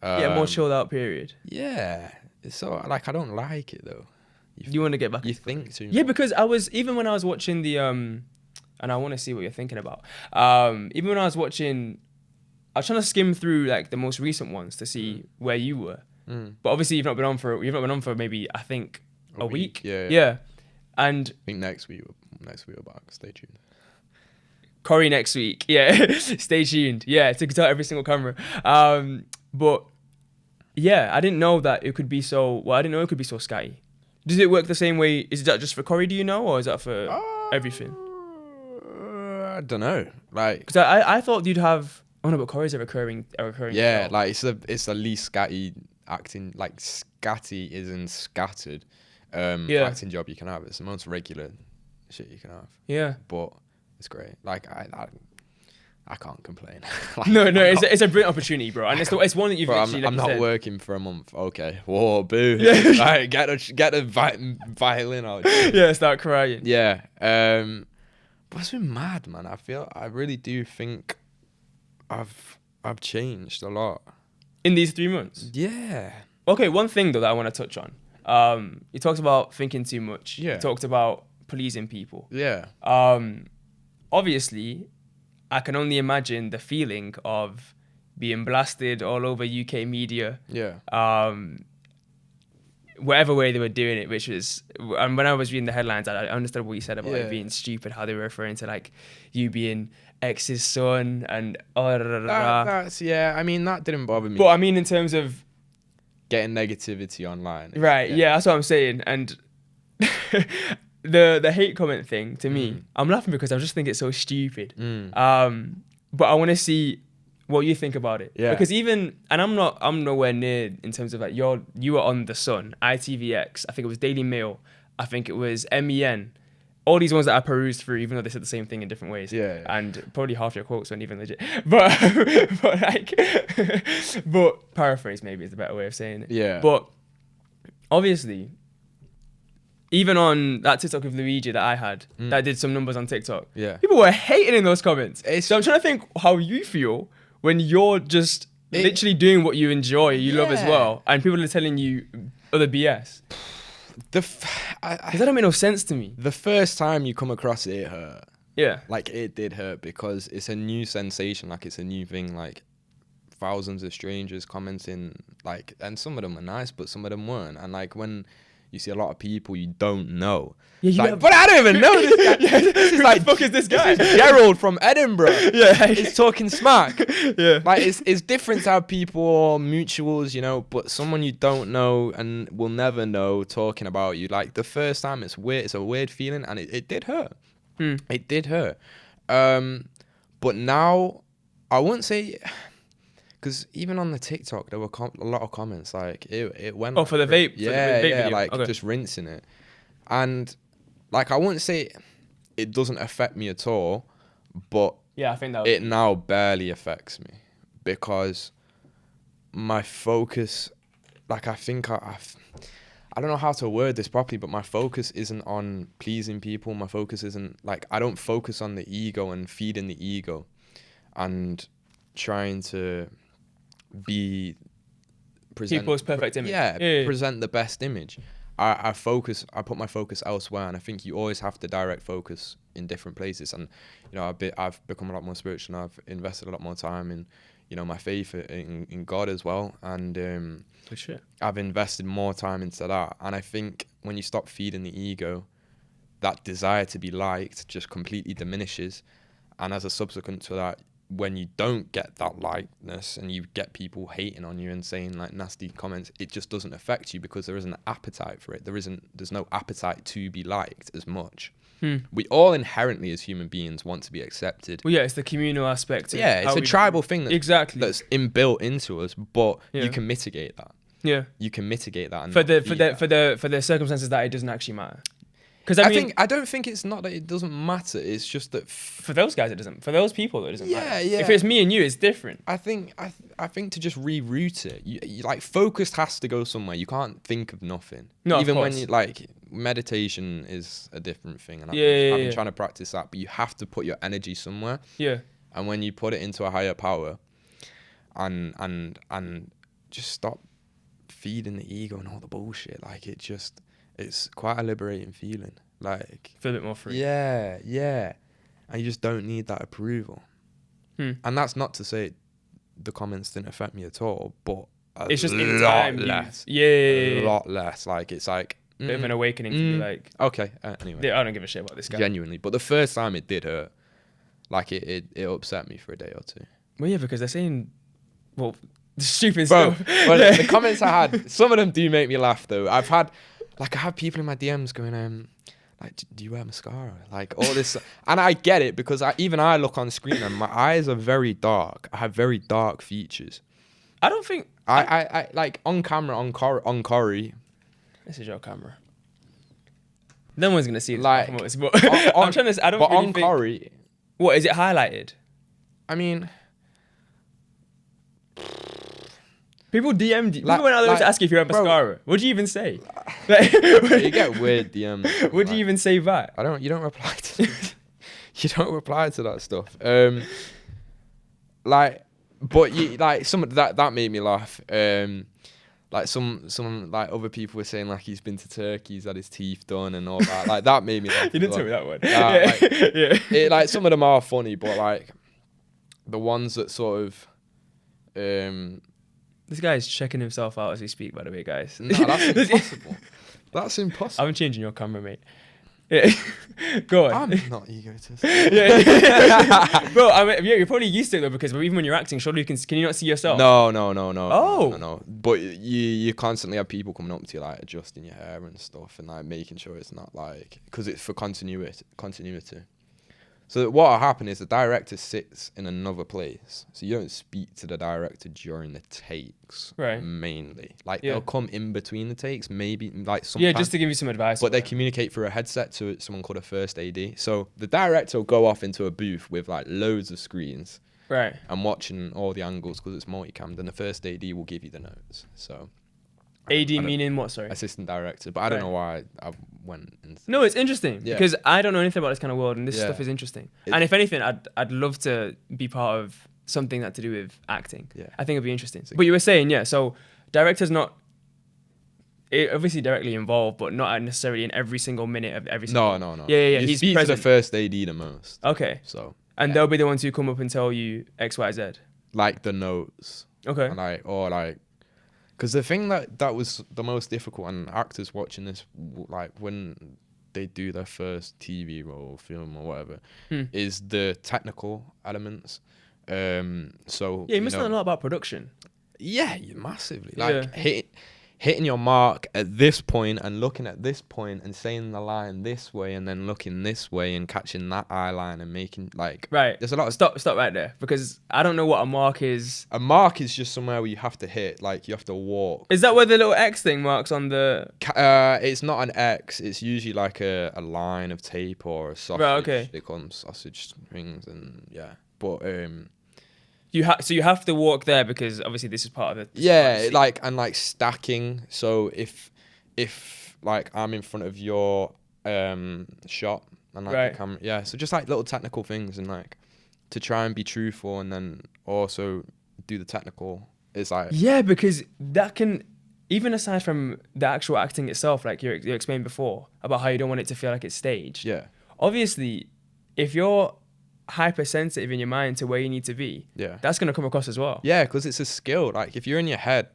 [SPEAKER 1] More chilled out period.
[SPEAKER 2] Yeah. It's so, like, I don't like it though.
[SPEAKER 1] You want to get back?
[SPEAKER 2] You think too much.
[SPEAKER 1] Yeah, because even when I was watching the and I want to see what you're thinking about. Even when I was watching, I was trying to skim through like the most recent ones to see where you were. But obviously you've not been on for maybe, I think, a week.
[SPEAKER 2] Yeah.
[SPEAKER 1] And
[SPEAKER 2] I think next week we're back. Stay tuned.
[SPEAKER 1] Corey next week. Yeah. Stay tuned. Yeah, to tell every single camera. But yeah, I didn't know that it could be so. Well, I didn't know it could be so scatty. Does it work the same way? Is that just for Corey? Do you know, or is that for everything?
[SPEAKER 2] I don't know. Like,
[SPEAKER 1] because I thought you'd have. Oh no, but Corey's a recurring.
[SPEAKER 2] Yeah,
[SPEAKER 1] show.
[SPEAKER 2] like it's the least scatty acting. Like, scatty isn't scattered. Acting job you can have. It's the most regular shit you can have.
[SPEAKER 1] Yeah.
[SPEAKER 2] But it's great. Like, I can't complain.
[SPEAKER 1] Like, no, it's a brilliant opportunity, bro, and it's one that you've actually.
[SPEAKER 2] I'm not working for a month. Okay, whoa, boo. Yeah. Like, get a violin out.
[SPEAKER 1] Yeah, start crying.
[SPEAKER 2] Yeah. But it's been mad, man. I really do think I've changed a lot
[SPEAKER 1] in these 3 months.
[SPEAKER 2] Yeah.
[SPEAKER 1] Okay, one thing though that I want to touch on. You talked about thinking too much.
[SPEAKER 2] Yeah.
[SPEAKER 1] You talked about pleasing people.
[SPEAKER 2] Yeah.
[SPEAKER 1] Obviously, I can only imagine the feeling of being blasted all over UK media.
[SPEAKER 2] Yeah.
[SPEAKER 1] Whatever way they were doing it, which was, and when I was reading the headlines, I understood what you said about it being stupid, how they were referring to like you being ex's son and
[SPEAKER 2] that's I mean, that didn't bother me.
[SPEAKER 1] But I mean, in terms of
[SPEAKER 2] getting negativity online,
[SPEAKER 1] right? Yeah, that's what I'm saying. And the hate comment thing to me, I'm laughing because I just think it's so stupid. But I want to see what you think about it. Yeah. Because I'm nowhere near in terms of like you were on The Sun, ITVX, I think it was Daily Mail, I think it was MEN, all these ones that I perused through, even though they said the same thing in different ways.
[SPEAKER 2] Yeah.
[SPEAKER 1] And probably half your quotes weren't even legit. But but paraphrase maybe is the better way of saying it.
[SPEAKER 2] Yeah.
[SPEAKER 1] But obviously, even on that TikTok with Luigi that I had, that did some numbers on TikTok, people were hating in those comments. So I'm trying to think how you feel when you're just literally doing what you enjoy, you love as well, and people are telling you other BS. Because that don't make no sense to me.
[SPEAKER 2] The first time you come across it hurt.
[SPEAKER 1] Yeah.
[SPEAKER 2] Like, it did hurt because it's a new sensation. Like, it's a new thing. Like, thousands of strangers commenting, like, and some of them were nice, but some of them weren't. And like, when you see a lot of people you don't know.
[SPEAKER 1] Yeah,
[SPEAKER 2] like, but I don't even know this guy. This is like,
[SPEAKER 1] who the fuck is this guy?
[SPEAKER 2] This is Gerald from Edinburgh.
[SPEAKER 1] Yeah.
[SPEAKER 2] He's talking smack.
[SPEAKER 1] Yeah.
[SPEAKER 2] Like, it's different to have people or mutuals, you know, but someone you don't know and will never know talking about you. Like, the first time, it's weird. It's a weird feeling, and it did hurt. It did hurt. But now, I wouldn't say... Because even on the TikTok, there were a lot of comments. Like, it went...
[SPEAKER 1] Oh, for the vape?
[SPEAKER 2] Yeah,
[SPEAKER 1] for the vape
[SPEAKER 2] yeah,
[SPEAKER 1] video.
[SPEAKER 2] like, just rinsing it. And, like, I wouldn't say it doesn't affect me at all, but
[SPEAKER 1] yeah, I think that
[SPEAKER 2] it now barely affects me. Because my focus... Like, I think I don't know how to word this properly, but my focus isn't on pleasing people. My focus isn't... Like, I don't focus on the ego and feeding the ego. And trying to... present
[SPEAKER 1] people's perfect image.
[SPEAKER 2] Present the best image. I put my focus elsewhere, and I think you always have to direct focus in different places. And you know, I've become a lot more spiritual, and I've invested a lot more time in, you know, my faith in God as well. And
[SPEAKER 1] for sure,
[SPEAKER 2] I've invested more time into that. And I think when you stop feeding the ego, that desire to be liked just completely diminishes. And as a subsequent to that, when you don't get that likeness and you get people hating on you and saying like nasty comments, it just doesn't affect you because there isn't an appetite for it. There's no appetite to be liked as much. We all inherently as human beings want to be accepted.
[SPEAKER 1] Well, yeah, it's the communal aspect.
[SPEAKER 2] Yeah, it's a tribal thing that's inbuilt into us, but you can mitigate that.
[SPEAKER 1] Yeah,
[SPEAKER 2] you can mitigate that. And
[SPEAKER 1] for the circumstances that it doesn't actually matter. Because
[SPEAKER 2] I don't think it's not that it doesn't matter. It's just that
[SPEAKER 1] for those guys it doesn't. For those people it doesn't matter.
[SPEAKER 2] Yeah.
[SPEAKER 1] If it's me and you, it's different.
[SPEAKER 2] I think to just reroute it, you like focus has to go somewhere. You can't think of nothing.
[SPEAKER 1] No,
[SPEAKER 2] even
[SPEAKER 1] of
[SPEAKER 2] when
[SPEAKER 1] course.
[SPEAKER 2] you like meditation is a different thing, and I've been trying to practice that. But you have to put your energy somewhere.
[SPEAKER 1] Yeah.
[SPEAKER 2] And when you put it into a higher power, and just stop feeding the ego and all the bullshit, like it's quite a liberating feeling. Like
[SPEAKER 1] feel a bit more free.
[SPEAKER 2] Yeah. And you just don't need that approval. And that's not to say the comments didn't affect me at all, but
[SPEAKER 1] it's just in
[SPEAKER 2] lot
[SPEAKER 1] time
[SPEAKER 2] less.
[SPEAKER 1] A
[SPEAKER 2] lot less. Like it's like
[SPEAKER 1] bit of an awakening to be like,
[SPEAKER 2] okay. Anyway,
[SPEAKER 1] I don't give a shit about this guy.
[SPEAKER 2] Genuinely, but the first time it did hurt. Like it upset me for a day or two.
[SPEAKER 1] Well, yeah, because they're saying, well, stupid
[SPEAKER 2] Bro,
[SPEAKER 1] stuff.
[SPEAKER 2] but the comments I had, some of them do make me laugh though. I have people in my DMs going, like, do you wear mascara? Like all this, and I get it because I look on screen and my eyes are very dark. I have very dark features.
[SPEAKER 1] I don't think
[SPEAKER 2] I like on camera on Corey.
[SPEAKER 1] This is your camera. No one's gonna see this.
[SPEAKER 2] Like,
[SPEAKER 1] but I'm trying to. I don't.
[SPEAKER 2] But
[SPEAKER 1] really
[SPEAKER 2] on
[SPEAKER 1] think,
[SPEAKER 2] Corey,
[SPEAKER 1] what is it highlighted?
[SPEAKER 2] I mean,
[SPEAKER 1] people DM'd you.
[SPEAKER 2] Like-
[SPEAKER 1] People went out there
[SPEAKER 2] like,
[SPEAKER 1] to ask you if you have
[SPEAKER 2] bro,
[SPEAKER 1] mascara. What do you even say?
[SPEAKER 2] you get weird DMs.
[SPEAKER 1] Would you even say that?
[SPEAKER 2] You don't reply to you don't reply to that stuff. Like, but you like some of that made me laugh. Like some like other people were saying like he's been to Turkey, he's had his teeth done and all that. Like that made me laugh.
[SPEAKER 1] You didn't tell me that one.
[SPEAKER 2] Like, like some of them are funny, but like the ones that sort of
[SPEAKER 1] This guy's checking himself out as we speak, by the way, guys.
[SPEAKER 2] no, that's impossible. That's impossible.
[SPEAKER 1] I'm changing your camera, mate. Yeah. Go on.
[SPEAKER 2] I'm not egotist.
[SPEAKER 1] Yeah. Bro, I mean, yeah, you're probably used to it though, because even when you're acting, surely can you not see yourself?
[SPEAKER 2] No.
[SPEAKER 1] Oh.
[SPEAKER 2] No. But you constantly have people coming up to you like adjusting your hair and stuff and like making sure it's not like, because it's for continuity. So what will happen is the director sits in another place, so you don't speak to the director during the takes,
[SPEAKER 1] right?
[SPEAKER 2] Mainly, like they'll come in between the takes, maybe like sometimes.
[SPEAKER 1] Yeah, just to give you some advice.
[SPEAKER 2] But they communicate through a headset to someone called a first AD. So the director will go off into a booth with like loads of screens,
[SPEAKER 1] right?
[SPEAKER 2] And watching all the angles because it's multicam. Then the first AD will give you the notes. So.
[SPEAKER 1] AD meaning what? Sorry.
[SPEAKER 2] Assistant director, but I don't know why I went.
[SPEAKER 1] No, it's interesting because I don't know anything about this kind of world, and this stuff is interesting. And if anything, I'd love to be part of something that to do with acting. Yeah, I think it'd be interesting. But you were saying, so director's not obviously directly involved, but not necessarily in every single minute of every.
[SPEAKER 2] No.
[SPEAKER 1] Yeah.
[SPEAKER 2] You speak to the first AD the most.
[SPEAKER 1] Okay.
[SPEAKER 2] So.
[SPEAKER 1] And they'll be the ones who come up and tell you X, Y, Z.
[SPEAKER 2] Like the notes.
[SPEAKER 1] Okay.
[SPEAKER 2] And because the thing that was the most difficult, and actors watching this, like when they do their first TV role, film or whatever, is the technical elements. So
[SPEAKER 1] you must know a lot about production.
[SPEAKER 2] Yeah, massively. Like hitting your mark at this point and looking at this point and saying the line this way and then looking this way and catching that eye line and making like there's a lot of
[SPEAKER 1] stop right there, because I don't know what a mark is.
[SPEAKER 2] A mark is just somewhere where you have to hit, like you have to walk.
[SPEAKER 1] Is that where the little X thing marks on the
[SPEAKER 2] it's not an X, it's usually like a line of tape or a sausage.
[SPEAKER 1] Right, okay.
[SPEAKER 2] They call them sausage rings, and but
[SPEAKER 1] you have to walk there because obviously this is part of it.
[SPEAKER 2] Like stacking. So if like I'm in front of your shot and like the camera, so just like little technical things, and like to try and be truthful and then also do the technical is like
[SPEAKER 1] because that can, even aside from the actual acting itself, like you explained before about how you don't want it to feel like it's staged.
[SPEAKER 2] Yeah.
[SPEAKER 1] Obviously, if you're hypersensitive in your mind to where you need to be, that's going to come across as well.
[SPEAKER 2] Yeah, because it's a skill. Like if you're in your head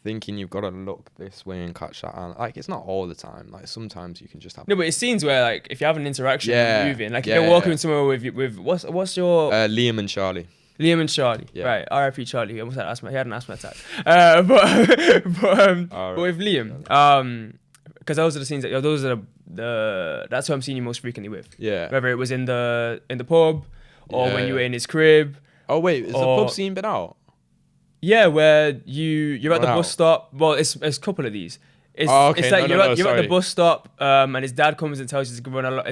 [SPEAKER 2] thinking you've got to look this way and catch that. And like, it's not all the time. Like sometimes you can just have.
[SPEAKER 1] No, but it's scenes where like if you have an interaction moving, like if
[SPEAKER 2] yeah,
[SPEAKER 1] you're walking somewhere with what's your
[SPEAKER 2] Liam and Charlie.
[SPEAKER 1] Liam and Charlie,
[SPEAKER 2] Yeah.
[SPEAKER 1] right? R.I.P. Charlie. He almost had asthma. He had an asthma attack. But with Liam, because those are the scenes those are that's who I'm seeing you most frequently with.
[SPEAKER 2] Yeah.
[SPEAKER 1] Whether it was in the pub or when you were in his crib.
[SPEAKER 2] Oh wait, is the pub scene been out?
[SPEAKER 1] Yeah, where you're at the bus stop. Well, it's a couple of these. It's like you're at the bus stop, and his dad comes and tells you to run along.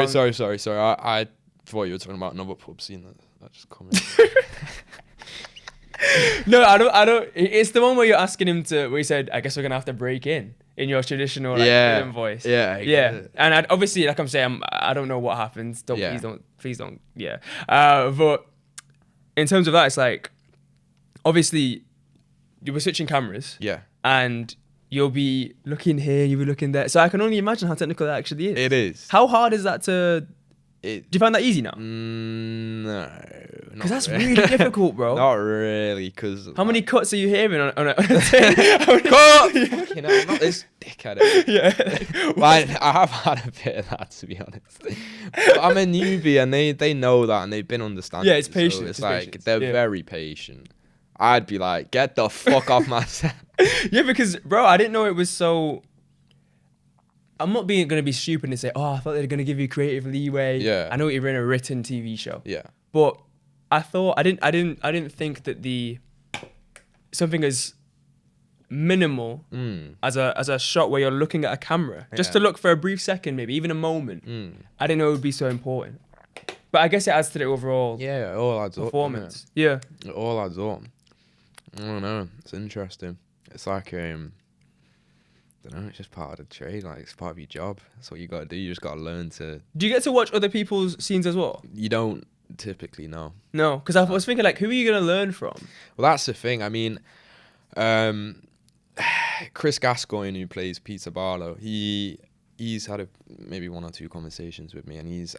[SPEAKER 2] Sorry. I thought you were talking about another pub scene that just come in.
[SPEAKER 1] No, I don't. It's the one where you're asking him where he said, "I guess we're gonna have to break in your traditional Indian voice."
[SPEAKER 2] Yeah.
[SPEAKER 1] And obviously, like I'm saying, I don't know what happens. Please don't. Yeah. But in terms of that, it's like obviously you were switching cameras.
[SPEAKER 2] Yeah.
[SPEAKER 1] And you'll be looking here, you'll be looking there. So I can only imagine how technical that actually is.
[SPEAKER 2] It is.
[SPEAKER 1] How hard is that do you find that easy now?
[SPEAKER 2] No.
[SPEAKER 1] Because that's really difficult, bro.
[SPEAKER 2] Not really, because...
[SPEAKER 1] How many cuts are you hearing on a tape?
[SPEAKER 2] Cut! You know, I'm not this dickhead.
[SPEAKER 1] Yeah.
[SPEAKER 2] I have had a bit of that, to be honest. But I'm a newbie, and they know that, and they've been understanding.
[SPEAKER 1] Yeah, it's patient.
[SPEAKER 2] So it's like, patience. They're very patient. I'd be like, get the fuck off my set.
[SPEAKER 1] Yeah, because, bro, I didn't know it was so... I'm not going to be stupid and say, I thought they were going to give you creative leeway.
[SPEAKER 2] Yeah.
[SPEAKER 1] I know you're in a written TV show.
[SPEAKER 2] Yeah.
[SPEAKER 1] But I thought I didn't think that something as minimal as a shot where you're looking at a camera just to look for a brief second, maybe even a moment. I didn't know it would be so important. But I guess it adds to the overall
[SPEAKER 2] it all adds
[SPEAKER 1] performance.
[SPEAKER 2] Up, yeah. It all adds up. I don't know. It's interesting. It's like I don't know, it's just part of the trade, like it's part of your job. That's what you gotta do. You just gotta learn to...
[SPEAKER 1] Do you get to watch other people's scenes as well?
[SPEAKER 2] You don't typically, no.
[SPEAKER 1] No, because I was thinking like, who are you gonna learn from?
[SPEAKER 2] Well, that's the thing. I mean, Chris Gascoigne, who plays Peter Barlow, he's had maybe one or two conversations with me, and he's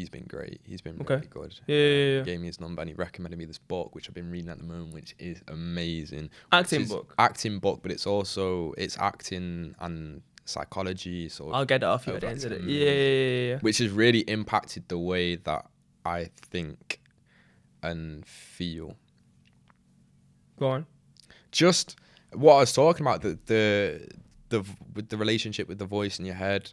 [SPEAKER 2] been great. He's been really good.
[SPEAKER 1] Yeah.
[SPEAKER 2] He gave me his number, and he recommended me this book, which I've been reading at the moment, which is amazing.
[SPEAKER 1] Acting book,
[SPEAKER 2] but it's acting and psychology. So
[SPEAKER 1] I'll get that off you at the end of it. Yeah.
[SPEAKER 2] Which has really impacted the way that I think and feel.
[SPEAKER 1] Go on.
[SPEAKER 2] Just what I was talking about, with the relationship with the voice in your head,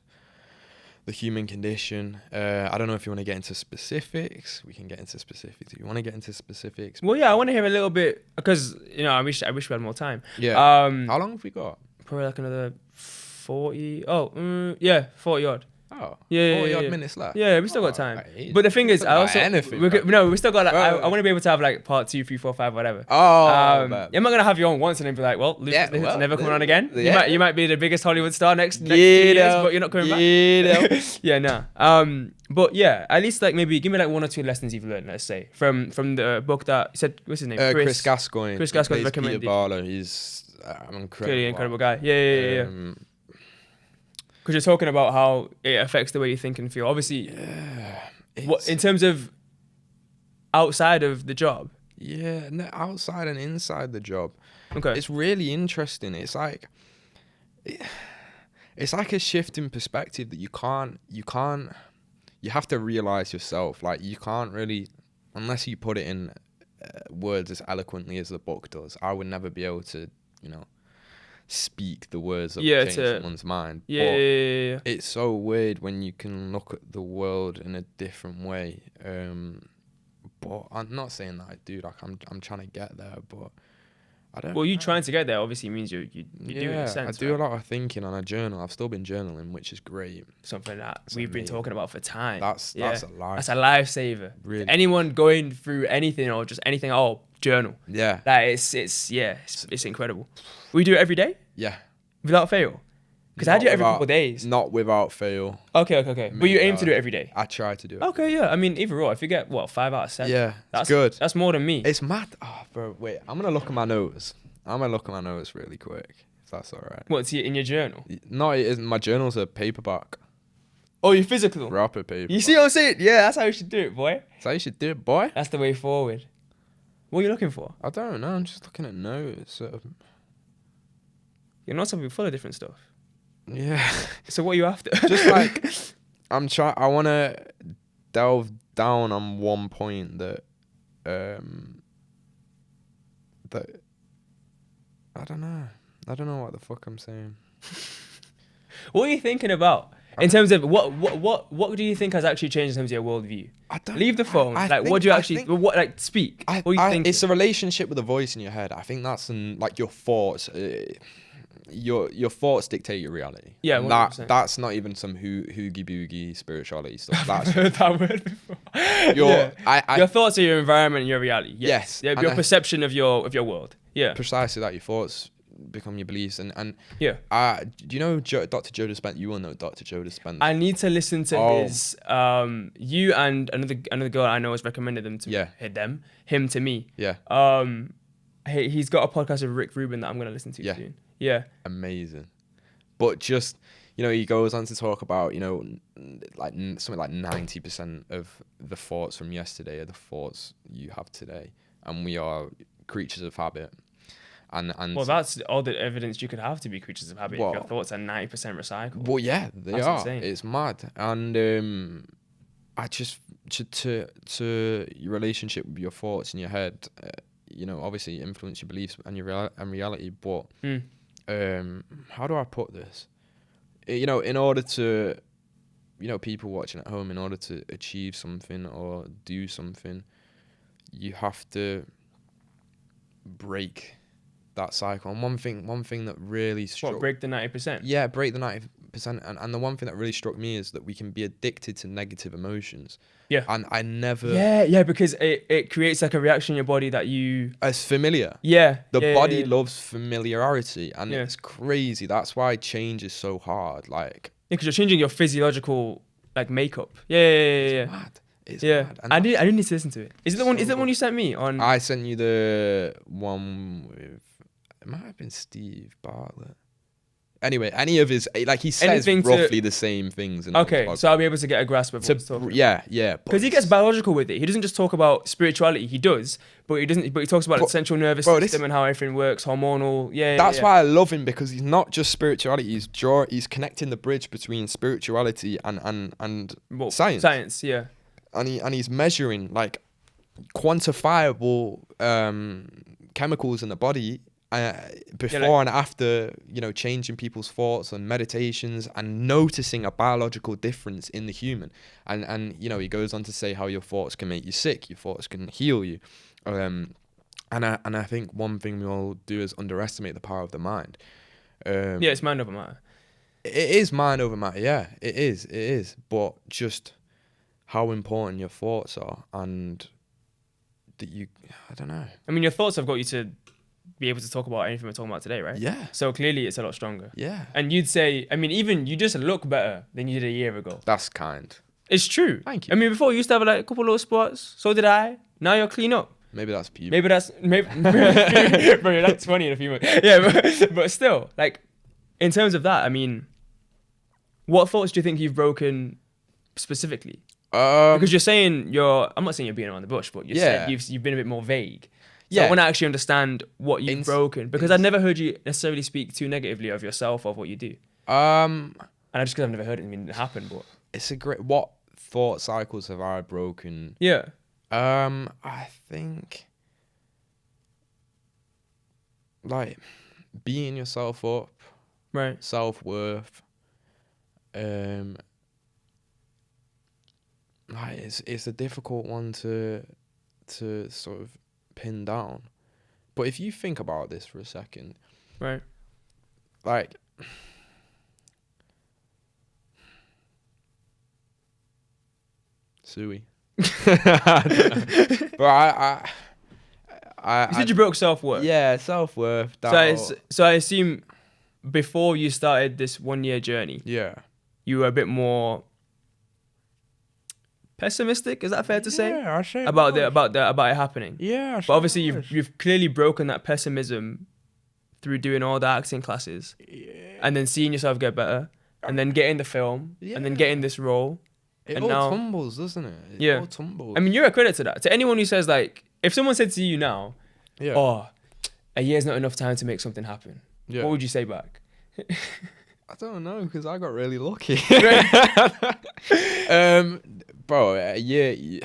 [SPEAKER 2] the human condition. I don't know if you want to get into specifics. We can get into specifics. If you want to get into specifics.
[SPEAKER 1] Well, yeah, I want to hear a little bit because I wish we had more time.
[SPEAKER 2] Yeah. How long have we got?
[SPEAKER 1] Probably like another 40. 40 odd.
[SPEAKER 2] Oh,
[SPEAKER 1] yeah,
[SPEAKER 2] 40 odd minutes left.
[SPEAKER 1] Yeah, we still got time. But the thing is, I also we still got. Like, I want to be able to have like part 2, 3, 4, 5, whatever.
[SPEAKER 2] I'm
[SPEAKER 1] not gonna have you on once and then be like, well, Luca's never coming on again.
[SPEAKER 2] Yeah.
[SPEAKER 1] You might be the biggest Hollywood star next 2 years, but you're not coming back. Yeah, nah. But yeah, at least like maybe give me like 1 or 2 lessons you've learned. Let's say from the book that you said. What's his name?
[SPEAKER 2] Chris Gascoigne.
[SPEAKER 1] Chris Gascoigne recommended.
[SPEAKER 2] Peter Barlow. He's an
[SPEAKER 1] incredible guy. Yeah. Because you're talking about how it affects the way you think and feel. Obviously, what in terms of outside of the job?
[SPEAKER 2] Yeah, no, outside and inside the job.
[SPEAKER 1] Okay.
[SPEAKER 2] It's really interesting. It's like a shift in perspective that you have to realize yourself. Like you can't really, unless you put it in words as eloquently as the book does. I would never be able to, speak the words that change someone's mind.
[SPEAKER 1] Yeah.
[SPEAKER 2] It's so weird when you can look at the world in a different way. But I'm not saying that I do. Like I'm trying to get there, but I don't.
[SPEAKER 1] Well, you trying to get there obviously means you do in a sense.
[SPEAKER 2] I do a lot of thinking on a journal. I've still been journaling, which is great.
[SPEAKER 1] Something that we've been talking about for time.
[SPEAKER 2] That's a life.
[SPEAKER 1] That's a lifesaver.
[SPEAKER 2] Really.
[SPEAKER 1] Anyone going through anything or just anything, journal.
[SPEAKER 2] Yeah.
[SPEAKER 1] That it's incredible. We do it every day?
[SPEAKER 2] Yeah.
[SPEAKER 1] Without fail? Because I do it every couple of days.
[SPEAKER 2] Not without fail.
[SPEAKER 1] Okay. But you aim to do it every day?
[SPEAKER 2] I try to do it.
[SPEAKER 1] Okay, yeah. I mean, either or. If you get, 5 out of 7.
[SPEAKER 2] Yeah,
[SPEAKER 1] that's
[SPEAKER 2] good.
[SPEAKER 1] That's more than me.
[SPEAKER 2] It's mad. Oh, bro, wait. I'm going to look at my notes. Really quick, if that's all right.
[SPEAKER 1] What's in your journal?
[SPEAKER 2] No, it isn't. My journal's a paperback.
[SPEAKER 1] Oh, you're physical?
[SPEAKER 2] Rapper paper.
[SPEAKER 1] You see what I'm saying? Yeah, that's how you should do it, boy.
[SPEAKER 2] That's how you should do it, boy.
[SPEAKER 1] That's the way forward. What are you looking for?
[SPEAKER 2] I don't know. I'm just looking at notes.
[SPEAKER 1] You're not something full of different stuff.
[SPEAKER 2] Yeah.
[SPEAKER 1] So what are you after?
[SPEAKER 2] Just like I want to delve down on one point that I don't know what the fuck I'm saying.
[SPEAKER 1] What are you thinking about in terms of what do you think has actually changed in terms of your worldview? Leave the phone. What do you actually speak? What are you thinking?
[SPEAKER 2] It's a relationship with a voice in your head. I think that's like your thoughts. Your thoughts dictate your reality.
[SPEAKER 1] Yeah, 100%.
[SPEAKER 2] That's not even some hoogie boogie spirituality stuff. That's
[SPEAKER 1] I've heard that word before. Your thoughts are your environment and your reality. Yes. Yeah, your perception of your world. Yeah.
[SPEAKER 2] Precisely that. Your thoughts become your beliefs, and
[SPEAKER 1] yeah.
[SPEAKER 2] Do you know Dr. Joe Dispenza? You will know Dr. Joe Dispenza.
[SPEAKER 1] I need to listen to his. You and another girl I know has recommended them to him to me.
[SPEAKER 2] Yeah.
[SPEAKER 1] He's got a podcast with Rick Rubin that I'm gonna listen to soon. Yeah.
[SPEAKER 2] Amazing. But just, he goes on to talk about, like something like 90% of the thoughts from yesterday are the thoughts you have today, and we are creatures of habit. And
[SPEAKER 1] well, that's all the evidence you could have to be creatures of habit. Well, if your thoughts are 90% recycled.
[SPEAKER 2] Well, yeah, that's are. Insane. It's mad. And I just to your relationship with your thoughts in your head, obviously influence your beliefs and your reality. But how do I put this? In order to, people watching at home, in order to achieve something or do something, you have to break that cycle. And one thing that really struck...
[SPEAKER 1] What, break the 90%?
[SPEAKER 2] Yeah, break the 90%. And the one thing that really struck me is that we can be addicted to negative emotions.
[SPEAKER 1] Yeah.
[SPEAKER 2] And I never...
[SPEAKER 1] Yeah, because it creates like a reaction in your body that you...
[SPEAKER 2] It's familiar.
[SPEAKER 1] Yeah.
[SPEAKER 2] The body loves familiarity, and it's crazy. That's why change is so hard. Like...
[SPEAKER 1] Yeah, because you're changing your physiological like makeup. Yeah.
[SPEAKER 2] It's mad. It's mad. And
[SPEAKER 1] I didn't need to listen to it. Is it the one? Is it the one you sent me on?
[SPEAKER 2] I sent you the one with... It might have been Steve Bartlett. Anyway, any of his, like, he says roughly the same things.
[SPEAKER 1] Okay, so I'll be able to get a grasp of what he's talking about.
[SPEAKER 2] Yeah.
[SPEAKER 1] Because he gets biological with it. He doesn't just talk about spirituality. He does, but he doesn't. But he talks about the central nervous system and how everything works, hormonal.
[SPEAKER 2] That's why I love him, because he's not just spirituality. He's connecting the bridge between spirituality and science.
[SPEAKER 1] Science, yeah.
[SPEAKER 2] And he's measuring like quantifiable chemicals in the body. Before and after, changing people's thoughts and meditations and noticing a biological difference in the human. And he goes on to say how your thoughts can make you sick, your thoughts can heal you. And I think one thing we all do is underestimate the power of the mind.
[SPEAKER 1] It's mind over matter.
[SPEAKER 2] It is mind over matter, yeah. It is. But just how important your thoughts are, and that I don't know.
[SPEAKER 1] I mean, your thoughts have got you to be able to talk about anything we're talking about today, right?
[SPEAKER 2] Yeah.
[SPEAKER 1] So clearly it's a lot stronger.
[SPEAKER 2] Yeah.
[SPEAKER 1] And you'd say, I mean, even you just look better than you did a year ago.
[SPEAKER 2] That's kind.
[SPEAKER 1] It's true.
[SPEAKER 2] Thank you.
[SPEAKER 1] I mean, before you used to have like a couple little spots. So did I. Now you're clean up.
[SPEAKER 2] Maybe that's puberty.
[SPEAKER 1] Bro, that's funny in a few months. Yeah, but still, like, in terms of that, I mean, what thoughts do you think you've broken specifically? Because you're saying I'm not saying you're being around the bush, but you said you've been a bit more vague. So I want to actually understand what you've broken, because I've never heard you necessarily speak too negatively of yourself or of what you do. And just because I've never heard it happen, but
[SPEAKER 2] it's a great. What thought cycles have I broken?
[SPEAKER 1] Yeah.
[SPEAKER 2] I think like beating yourself up,
[SPEAKER 1] right?
[SPEAKER 2] Self-worth. Like it's a difficult one to sort of pin down, but if you think about this for a second,
[SPEAKER 1] right,
[SPEAKER 2] like Suey. But I
[SPEAKER 1] you said you broke self-worth.
[SPEAKER 2] Yeah, self-worth.
[SPEAKER 1] So I assume before you started this 1 year journey, you were a bit more pessimistic. Is that fair to say?
[SPEAKER 2] Yeah, I say
[SPEAKER 1] about it happening.
[SPEAKER 2] Yeah,
[SPEAKER 1] but obviously you've clearly broken that pessimism through doing all the acting classes, and then seeing yourself get better, and then getting the film, and then getting this role.
[SPEAKER 2] It all tumbles, doesn't it? It all tumbles.
[SPEAKER 1] I mean, you're a credit to that. To anyone who says, like, if someone said to you now, "Oh, a year's not enough time to make something happen,"
[SPEAKER 2] Yeah.
[SPEAKER 1] what would you say back?
[SPEAKER 2] I don't know, because I got really lucky. Bro, yeah.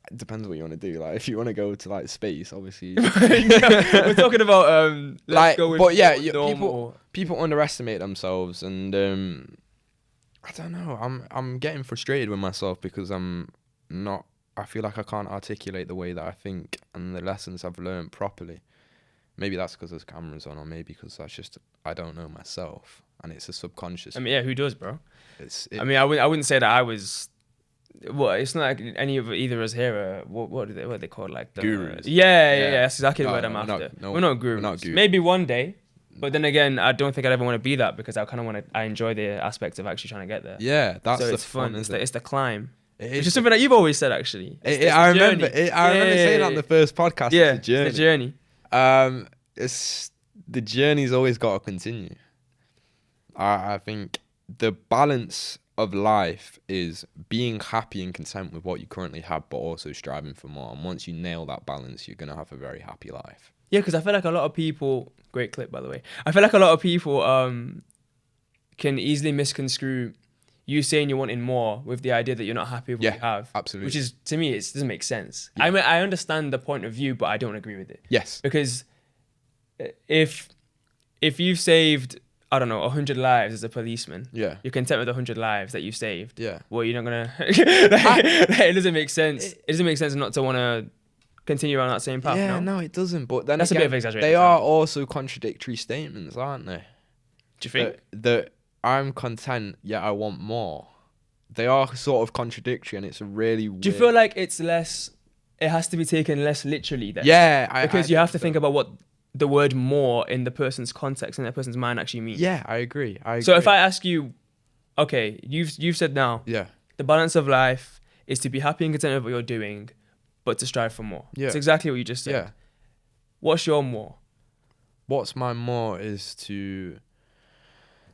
[SPEAKER 2] It depends what you want to do. Like, if you want to go to like space, obviously.
[SPEAKER 1] We're talking about let's
[SPEAKER 2] like,
[SPEAKER 1] go with
[SPEAKER 2] but yeah,
[SPEAKER 1] normal.
[SPEAKER 2] people underestimate themselves, and I don't know. I'm getting frustrated with myself because I'm not. I feel like I can't articulate the way that I think and the lessons I've learned properly. Maybe that's because there's cameras on, or maybe because that's just I don't know myself, and it's a subconscious.
[SPEAKER 1] I mean, yeah, who does, bro?
[SPEAKER 2] I
[SPEAKER 1] mean, I wouldn't say that I was. Well, it's not like any of either of us here are what are they called, like the
[SPEAKER 2] gurus.
[SPEAKER 1] Yeah, that's exactly the word I'm after.
[SPEAKER 2] We're
[SPEAKER 1] not gurus.
[SPEAKER 2] We're not gurus.
[SPEAKER 1] Maybe one day, but then again, I don't think I'd ever want to be that because I kind of want to. I enjoy the aspect of actually trying to get there.
[SPEAKER 2] Yeah, that's
[SPEAKER 1] so
[SPEAKER 2] the
[SPEAKER 1] it's fun.
[SPEAKER 2] It's
[SPEAKER 1] the climb.
[SPEAKER 2] It
[SPEAKER 1] Which is something that you've always said, actually.
[SPEAKER 2] I remember saying that on the first podcast.
[SPEAKER 1] Yeah,
[SPEAKER 2] it's a journey. It's the journey's always got to continue. I think the balance of life is being happy and content with what you currently have, but also striving for more. And once you nail that balance, you're gonna have a very happy life.
[SPEAKER 1] Yeah, because I feel like a lot of people. Great clip, by the way. I feel like a lot of people can easily misconstrue you saying you're wanting more with the idea that you're not happy with what you have.
[SPEAKER 2] Absolutely.
[SPEAKER 1] Which is, to me, it doesn't make sense.
[SPEAKER 2] Yeah.
[SPEAKER 1] I mean, I understand the point of view, but I don't agree with it.
[SPEAKER 2] Yes.
[SPEAKER 1] Because if you've saved, I don't know, 100 lives as a policeman,
[SPEAKER 2] Yeah.
[SPEAKER 1] you're content with 100 lives that you saved.
[SPEAKER 2] Yeah.
[SPEAKER 1] Well, you're not gonna. It doesn't make sense. It doesn't make sense not to want to continue on that same path.
[SPEAKER 2] Yeah, no, it doesn't. But then
[SPEAKER 1] that's
[SPEAKER 2] again,
[SPEAKER 1] a bit of exaggeration.
[SPEAKER 2] They are also contradictory statements, aren't they?
[SPEAKER 1] Do you think?
[SPEAKER 2] That I'm content, yet I want more. They are sort of contradictory, and it's a really weird...
[SPEAKER 1] Do you feel like it's less... It has to be taken less literally then?
[SPEAKER 2] Yeah.
[SPEAKER 1] Because you have to think about what the word more in the person's context and the person's mind actually means.
[SPEAKER 2] Yeah, I agree.
[SPEAKER 1] So if I ask you, okay, you've said now,
[SPEAKER 2] yeah,
[SPEAKER 1] the balance of life is to be happy and content with what you're doing, but to strive for more.
[SPEAKER 2] Yeah.
[SPEAKER 1] It's exactly what you just said.
[SPEAKER 2] Yeah.
[SPEAKER 1] What's your more?
[SPEAKER 2] What's my more is to...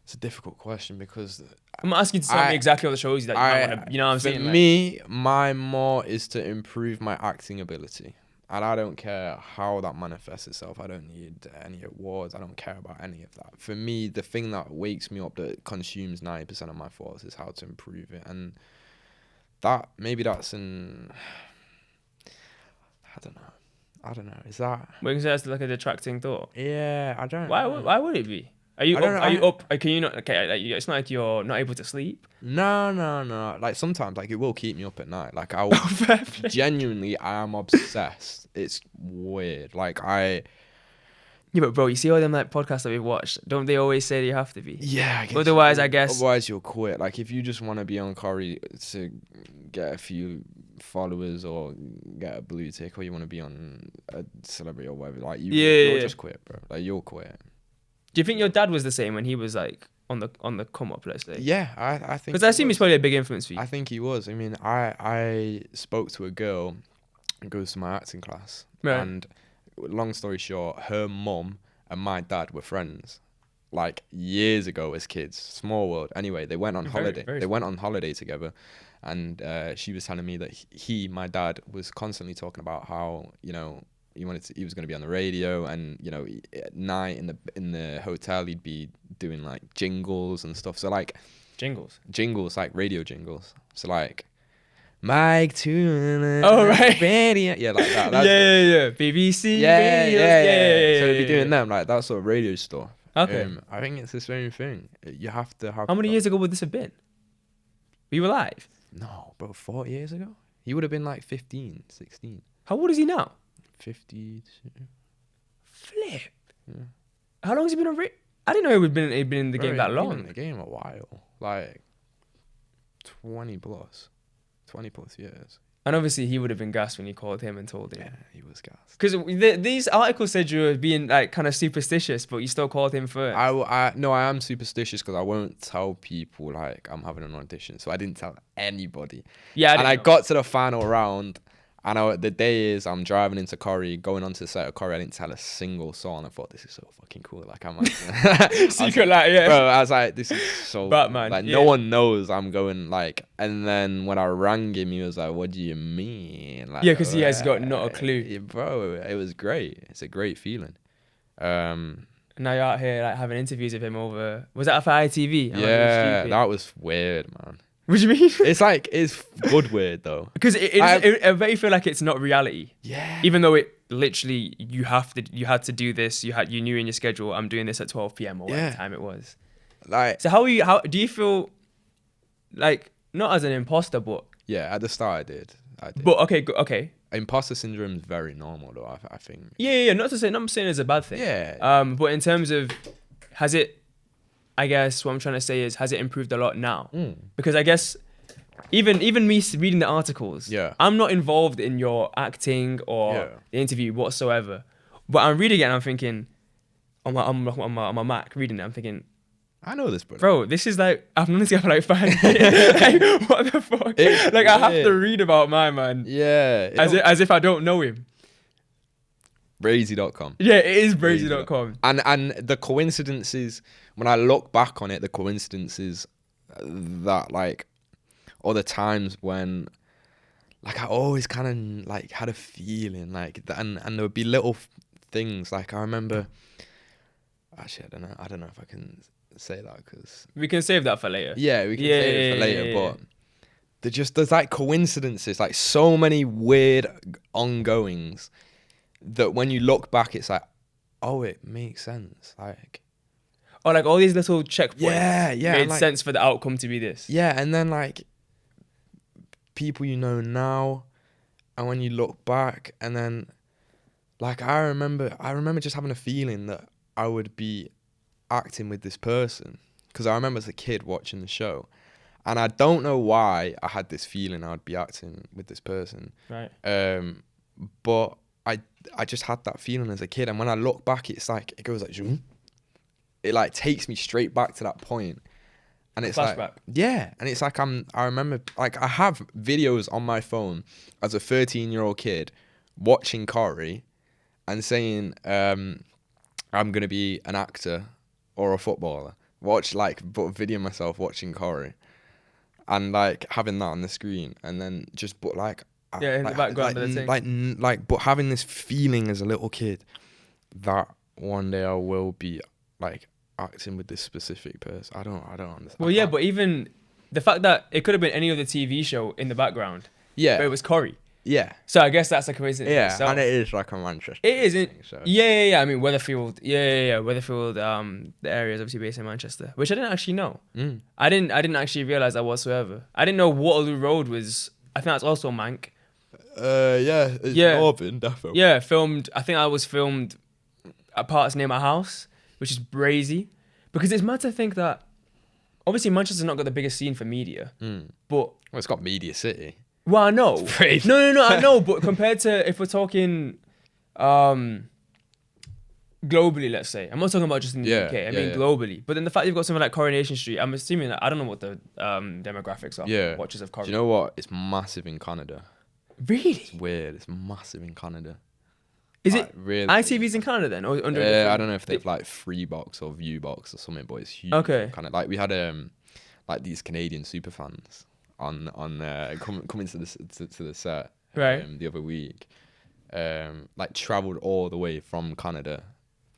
[SPEAKER 2] It's a difficult question because...
[SPEAKER 1] I'm not asking you to tell me exactly what the shows that you might want to... You know what I'm saying?
[SPEAKER 2] For me, my more is to improve my acting ability. And I don't care how that manifests itself. I don't need any awards. I don't care about any of that. For me, the thing that wakes me up, that consumes 90% of my thoughts, is how to improve it. And that, maybe that's in... I don't know. Is that...
[SPEAKER 1] Well, you can say that's like a detracting thought.
[SPEAKER 2] Yeah, I don't...
[SPEAKER 1] Why would it be? Are you up? Can you not? Okay, like, it's not like you're not able to sleep.
[SPEAKER 2] No. Like sometimes, like it will keep me up at night. Like I will genuinely, I am obsessed. It's weird. Like
[SPEAKER 1] Yeah, but bro, you see all them like podcasts that we've watched. Don't they always say you have to be?
[SPEAKER 2] Yeah. I guess
[SPEAKER 1] otherwise, I guess.
[SPEAKER 2] Otherwise, you'll quit. Like if you just want to be on Corrie to get a few followers or get a blue tick, or you want to be on a celebrity or whatever, like you'll just quit, bro. Like you'll quit.
[SPEAKER 1] Do you think your dad was the same when he was like on the come up, let's say?
[SPEAKER 2] Yeah, I think.
[SPEAKER 1] Because I assume he's probably a big influence for you.
[SPEAKER 2] I think he was. I mean, I spoke to a girl who goes to my acting class,
[SPEAKER 1] right.
[SPEAKER 2] And long story short, her mum and my dad were friends, like years ago as kids. Small world. Anyway, they went on holiday. They went on holiday together, and she was telling me that my dad, was constantly talking about how he was going to be on the radio, and at night in the hotel he'd be doing like jingles and stuff. So like jingles like radio jingles. So like Mike Tuna.
[SPEAKER 1] Oh right.
[SPEAKER 2] Radio. Yeah, like that.
[SPEAKER 1] Yeah. BBC.
[SPEAKER 2] Yeah. So he'd be doing them, like that sort of radio stuff.
[SPEAKER 1] Okay.
[SPEAKER 2] I think it's the same thing. You have to have.
[SPEAKER 1] How many years ago would this have been? Were you alive?
[SPEAKER 2] No, bro, 4 years ago. He would have been like 15, 16.
[SPEAKER 1] How old is he now?
[SPEAKER 2] 50.
[SPEAKER 1] Flip.
[SPEAKER 2] Yeah.
[SPEAKER 1] How long has he been on? I didn't know he'd been in the game that long.
[SPEAKER 2] Been in the game a while, like 20 plus years.
[SPEAKER 1] And obviously he would have been gassed when you called him and told him.
[SPEAKER 2] Yeah, he was gassed.
[SPEAKER 1] Because these articles said you were being like kind of superstitious, but you still called him first.
[SPEAKER 2] I am superstitious because I won't tell people like I'm having an audition, so I didn't tell anybody.
[SPEAKER 1] Yeah,
[SPEAKER 2] I got to the final round. And the day is I'm driving into Corrie, going onto the set of Corrie. I didn't tell a single soul, and I thought, this is so fucking cool. Like I'm like,
[SPEAKER 1] secret, yeah.
[SPEAKER 2] Bro, I was like, this is so
[SPEAKER 1] Batman.
[SPEAKER 2] Like no one knows I'm going like. And then when I rang him, he was like, "What do you mean?" Like,
[SPEAKER 1] yeah, because he has got not a clue.
[SPEAKER 2] Yeah, bro, it was great. It's a great feeling.
[SPEAKER 1] And Now you're out here like having interviews with him over. Was that for ITV?
[SPEAKER 2] Yeah, that was weird, man.
[SPEAKER 1] What do you mean?
[SPEAKER 2] It's good weird though.
[SPEAKER 1] Because I bet you feel like it's not reality.
[SPEAKER 2] Yeah.
[SPEAKER 1] Even though it literally you had to do this. You knew in your schedule. I'm doing this at 12 p.m. or whatever time it was.
[SPEAKER 2] Like.
[SPEAKER 1] So how do you feel? Like not as an imposter, but
[SPEAKER 2] Yeah, at the start I did.
[SPEAKER 1] But okay.
[SPEAKER 2] Imposter syndrome is very normal though. I think.
[SPEAKER 1] Yeah. Not I'm saying it's a bad thing.
[SPEAKER 2] Yeah.
[SPEAKER 1] But in terms of, has it? I guess what I'm trying to say is, has it improved a lot now? Because I guess even me reading the articles, I'm not involved in your acting or the interview whatsoever. But I'm reading it and I'm thinking, on my Mac, reading it, I'm thinking,
[SPEAKER 2] I know this,
[SPEAKER 1] bro. This is like, I've known this guy for like 5 years. Like, what the fuck? I have to read about my man.
[SPEAKER 2] Yeah.
[SPEAKER 1] As if I don't know him.
[SPEAKER 2] Brazy.com.
[SPEAKER 1] Yeah, it is brazy.com.
[SPEAKER 2] And the coincidences, when I look back on it, the coincidences that like, or the times when, like, I always kind of like had a feeling like that, and there would be little things. Like I remember, actually, I don't know if I can say that because
[SPEAKER 1] we can save that for later.
[SPEAKER 2] Yeah, we can save it for later. But there's like coincidences, like so many weird ongoings that when you look back, it's like, oh, it makes sense. Like,
[SPEAKER 1] or like all these little checkpoints made
[SPEAKER 2] like,
[SPEAKER 1] sense for the outcome to be this.
[SPEAKER 2] Yeah, and then like people you know now, and when you look back, and then like I remember just having a feeling that I would be acting with this person, because I remember as a kid watching the show, and I don't know why I had this feeling I'd be acting with this person.
[SPEAKER 1] Right.
[SPEAKER 2] But I just had that feeling as a kid, and when I look back, it's like it goes like zoom. It like takes me straight back to that point, and it's
[SPEAKER 1] flashback.
[SPEAKER 2] Like and it's like I remember, like I have videos on my phone as a 13-year-old kid watching Corrie and saying I'm gonna be an actor or a footballer. Video myself watching Corrie, and like having that on the screen, and then just in the background of the thing. But having this feeling as a little kid that one day I will be like acting with this specific person. I don't understand.
[SPEAKER 1] Well, yeah, but even the fact that it could have been any other TV show in the background.
[SPEAKER 2] Yeah.
[SPEAKER 1] But it was Corrie.
[SPEAKER 2] Yeah.
[SPEAKER 1] So I guess that's a coincidence.
[SPEAKER 2] Yeah, so, and it is like a Manchester.
[SPEAKER 1] It isn't.
[SPEAKER 2] So.
[SPEAKER 1] Yeah. I mean, Weatherfield. Yeah. Weatherfield. The area is obviously based in Manchester, which I didn't actually know. I didn't actually realize that whatsoever. I didn't know Waterloo Road was. I think that's also Manc.
[SPEAKER 2] It's Northern, definitely.
[SPEAKER 1] Yeah, filmed. I think I was filmed at parts near my house, which is brazy, because it's mad to think that obviously Manchester's not got the biggest scene for media, but
[SPEAKER 2] it's got Media City.
[SPEAKER 1] Well, I know. No, I know, but compared to if we're talking globally, let's say, I'm not talking about just in the UK. I mean globally. But then the fact you've got something like Coronation Street, I'm assuming that I don't know what the demographics are.
[SPEAKER 2] Yeah.
[SPEAKER 1] Watchers of Coronation.
[SPEAKER 2] Do you know what? It's massive in Canada.
[SPEAKER 1] Really?
[SPEAKER 2] It's weird. It's massive in Canada.
[SPEAKER 1] Is it really? ITV's in Canada then, or under?
[SPEAKER 2] Yeah, I don't know if they've like Freebox or Viewbox or something, but it's huge.
[SPEAKER 1] Okay.
[SPEAKER 2] Kind of like we had like these Canadian super fans on coming to the set the other week, like travelled all the way from Canada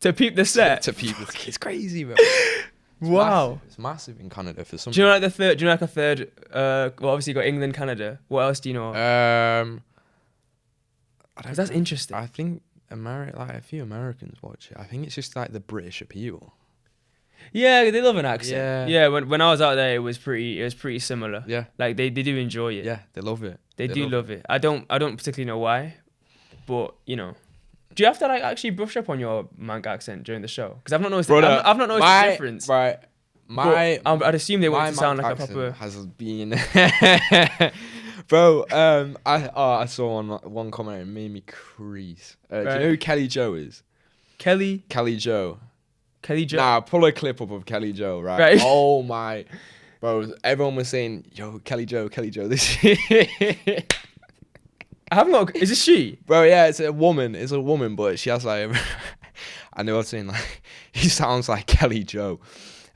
[SPEAKER 1] to peep the set.
[SPEAKER 2] It's crazy, bro.
[SPEAKER 1] Wow,
[SPEAKER 2] it's massive in Canada for some.
[SPEAKER 1] Do you know like a third? Well, obviously you got England, Canada. What else do you know? That's interesting.
[SPEAKER 2] I think a few Americans watch it. I think it's just like the British appeal.
[SPEAKER 1] Yeah, they love an accent. Yeah. When I was out there, it was pretty similar.
[SPEAKER 2] Yeah.
[SPEAKER 1] Like they do enjoy it.
[SPEAKER 2] Yeah, they love it.
[SPEAKER 1] They do love it. I don't particularly know why, but you know, do you have to like actually brush up on your Manc accent during the show? Because I've not noticed. I've not noticed the difference.
[SPEAKER 2] Right.
[SPEAKER 1] I'd assume they want to sound like a proper.
[SPEAKER 2] Has been. Bro, I saw one comment, it made me crease. Do you know who Kelly Joe is?
[SPEAKER 1] Kelly
[SPEAKER 2] Joe.
[SPEAKER 1] Kelly Joe.
[SPEAKER 2] Nah, pull a clip up of Kelly Joe, right? Oh my, bro! Everyone was saying, "Yo, Kelly Joe, this."
[SPEAKER 1] I have not. Is it she?
[SPEAKER 2] Bro, yeah, it's a woman. It's a woman, but she has like, and they were saying like, he sounds like Kelly Joe.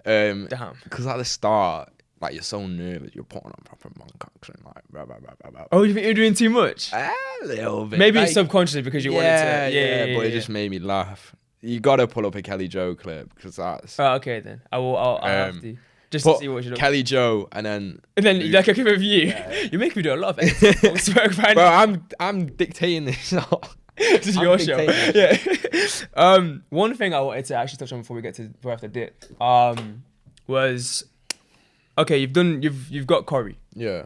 [SPEAKER 1] Damn.
[SPEAKER 2] Because at the start, like you're so nervous, you're putting on proper Manc accent, like blah blah blah blah blah.
[SPEAKER 1] Oh, you think you're doing too much?
[SPEAKER 2] A little bit.
[SPEAKER 1] Maybe
[SPEAKER 2] like,
[SPEAKER 1] it's subconsciously because you wanted to.
[SPEAKER 2] Yeah, but it just made me laugh. You gotta pull up a Kelly Joe clip because that's.
[SPEAKER 1] Oh, okay then. I'll have to just to
[SPEAKER 2] Put
[SPEAKER 1] see what you look.
[SPEAKER 2] Kelly Joe and then
[SPEAKER 1] Luca. Like a clip of you.
[SPEAKER 2] Yeah.
[SPEAKER 1] You make me do a lot of editing.
[SPEAKER 2] Bro, I'm dictating this.
[SPEAKER 1] This is your show.
[SPEAKER 2] dictating
[SPEAKER 1] Yeah. One thing I wanted to actually touch on before we have to dip. Was okay. You've got Corey.
[SPEAKER 2] Yeah.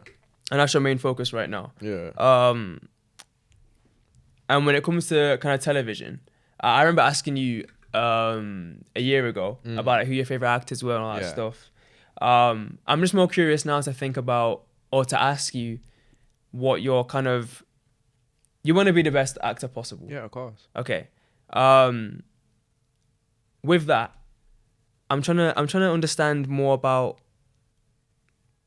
[SPEAKER 1] And that's your main focus right now.
[SPEAKER 2] Yeah.
[SPEAKER 1] And when it comes to kind of television, I remember asking you a year ago about like, who your favorite actors were and all that stuff. I'm just more curious now to think about or to ask you what your kind of you want to be the best actor possible.
[SPEAKER 2] Yeah, of course.
[SPEAKER 1] Okay. With that, I'm trying to understand more about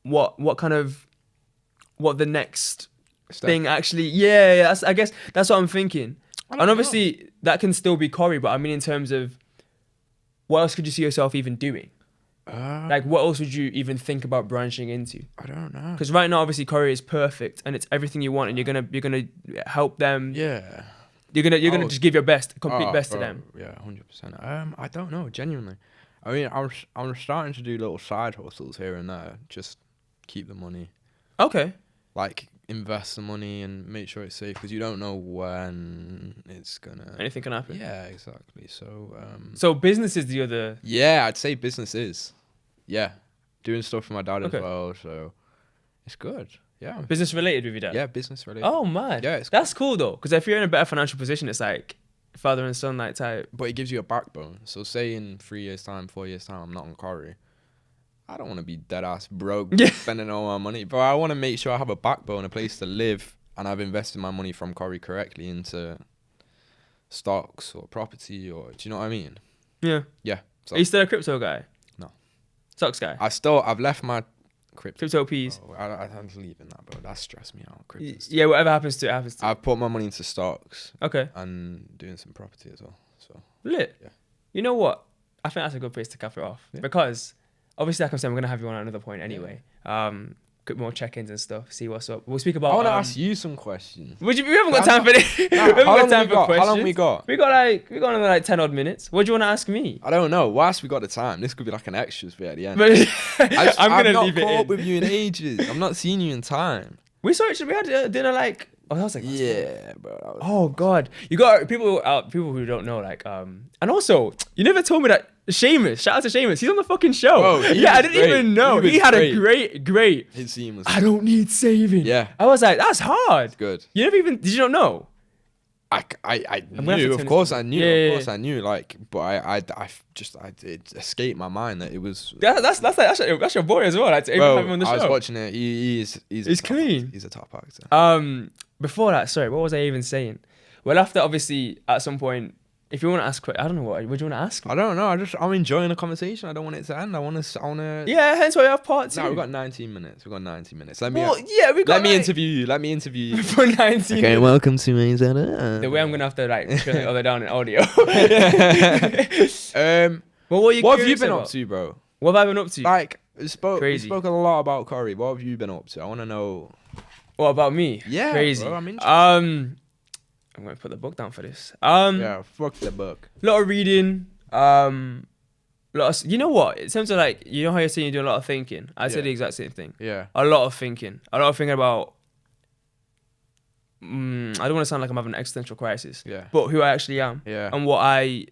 [SPEAKER 1] what the next thing actually. Yeah. I guess that's what I'm thinking. And obviously that can still be Corey, but I mean in terms of what else could you see yourself even doing? Like what else would you even think about branching into?
[SPEAKER 2] I don't know.
[SPEAKER 1] Because right now obviously Corey is perfect and it's everything you want, and you're gonna help them.
[SPEAKER 2] Yeah.
[SPEAKER 1] You're gonna just give your best, complete best to them.
[SPEAKER 2] Yeah, 100%. I don't know, genuinely. I mean, I'm starting to do little side hustles here and there. Just keep the money.
[SPEAKER 1] Okay.
[SPEAKER 2] Like invest the money and make sure it's safe because you don't know when it's gonna.
[SPEAKER 1] Anything can happen.
[SPEAKER 2] Yeah, exactly. So.
[SPEAKER 1] So business is the other.
[SPEAKER 2] Yeah, I'd say business is. Yeah, doing stuff for my dad
[SPEAKER 1] Okay.
[SPEAKER 2] as well. So it's good. Yeah.
[SPEAKER 1] Business related with your dad.
[SPEAKER 2] Yeah, business related.
[SPEAKER 1] Oh man.
[SPEAKER 2] Yeah, it's
[SPEAKER 1] that's cool though, because if you're in a better financial position, it's like father and son like type.
[SPEAKER 2] But it gives you a backbone. So say in 3 years time, 4 years time, I'm not on Corey. I don't want to be dead ass broke spending all my money, but I want to make sure I have a backbone, a place to live, and I've invested my money from Corey correctly into stocks or property, or do you know what I mean?
[SPEAKER 1] Yeah.
[SPEAKER 2] Yeah. So
[SPEAKER 1] Are you still a crypto guy?
[SPEAKER 2] No.
[SPEAKER 1] Stocks guy?
[SPEAKER 2] I've left my
[SPEAKER 1] Crypto piece.
[SPEAKER 2] Oh, I'm leaving that, bro. That stressed me out. Crypto.
[SPEAKER 1] Yeah, whatever happens to it, happens to it.
[SPEAKER 2] I've put my money into stocks.
[SPEAKER 1] Okay.
[SPEAKER 2] And doing some property as well. So
[SPEAKER 1] Lit.
[SPEAKER 2] Yeah.
[SPEAKER 1] You know what? I think that's a good place to cap it off.
[SPEAKER 2] Yeah.
[SPEAKER 1] Because obviously, like I'm saying, we're gonna have you on at another point anyway. Got more check-ins and stuff. See what's up. We'll speak about.
[SPEAKER 2] I want to ask you some questions.
[SPEAKER 1] We haven't got time for this. We haven't got time for questions.
[SPEAKER 2] How long we got?
[SPEAKER 1] We got another like 10 odd minutes. What do you want to ask me?
[SPEAKER 2] I don't know. Whilst we got the time, this could be like an extras bit at the end.
[SPEAKER 1] But
[SPEAKER 2] I'm
[SPEAKER 1] gonna
[SPEAKER 2] not
[SPEAKER 1] leave it
[SPEAKER 2] caught up
[SPEAKER 1] in.
[SPEAKER 2] with you in ages. I'm not seeing you in time.
[SPEAKER 1] We had dinner like. Oh, that was like.
[SPEAKER 2] Yeah, bro. That was
[SPEAKER 1] Oh God, you got people who don't know like and also you never told me that Seamus. Shout out to Seamus. He's on the fucking show.
[SPEAKER 2] Bro, he
[SPEAKER 1] yeah, I
[SPEAKER 2] was
[SPEAKER 1] didn't
[SPEAKER 2] great.
[SPEAKER 1] even know.
[SPEAKER 2] He
[SPEAKER 1] He
[SPEAKER 2] was
[SPEAKER 1] had a great.
[SPEAKER 2] His scene was
[SPEAKER 1] I don't need saving.
[SPEAKER 2] Yeah.
[SPEAKER 1] I was like, that's hard.
[SPEAKER 2] good.
[SPEAKER 1] You never even did you not know?
[SPEAKER 2] I
[SPEAKER 1] gonna have to
[SPEAKER 2] knew.
[SPEAKER 1] turn
[SPEAKER 2] Of course
[SPEAKER 1] this-
[SPEAKER 2] I knew.
[SPEAKER 1] Yeah,
[SPEAKER 2] Of
[SPEAKER 1] yeah,
[SPEAKER 2] course I knew. Like, but it escaped my mind that it was.
[SPEAKER 1] That's your boy as well. Like, to even have him
[SPEAKER 2] Bro,
[SPEAKER 1] on the
[SPEAKER 2] I was
[SPEAKER 1] show.
[SPEAKER 2] watching it. He's
[SPEAKER 1] He's
[SPEAKER 2] top
[SPEAKER 1] clean.
[SPEAKER 2] actor. He's a top actor.
[SPEAKER 1] Before that, sorry, what was I even saying? Well, after obviously at some point, if you want to ask, I don't know what you want to ask me.
[SPEAKER 2] I don't know. I'm enjoying the conversation. I don't want it to end. I want to.
[SPEAKER 1] Yeah, hence why we have part 2.
[SPEAKER 2] No, we've got 19 minutes. Let me.
[SPEAKER 1] Well, yeah, we got.
[SPEAKER 2] Let me
[SPEAKER 1] like,
[SPEAKER 2] interview you. Let me interview you.
[SPEAKER 1] for 19.
[SPEAKER 2] Okay, welcome to my channel.
[SPEAKER 1] The way I'm gonna have to like turn the other down in audio. Well, what have
[SPEAKER 2] you been up to, bro?
[SPEAKER 1] What have I been up to?
[SPEAKER 2] Like, we spoke
[SPEAKER 1] Crazy.
[SPEAKER 2] a lot about Corey. What have you been up to? I want to know.
[SPEAKER 1] What about me?
[SPEAKER 2] Yeah,
[SPEAKER 1] Crazy.
[SPEAKER 2] bro, I'm interested.
[SPEAKER 1] I'm gonna put the book down for this.
[SPEAKER 2] Yeah, fuck the book.
[SPEAKER 1] Lot of reading. You know what? In terms of like, you know how you're saying you're doing a lot of thinking. I said
[SPEAKER 2] Yeah.
[SPEAKER 1] the exact same thing.
[SPEAKER 2] Yeah.
[SPEAKER 1] A lot of thinking. about. I don't want to sound like I'm having an existential crisis.
[SPEAKER 2] Yeah.
[SPEAKER 1] But who I actually am.
[SPEAKER 2] Yeah.
[SPEAKER 1] And what I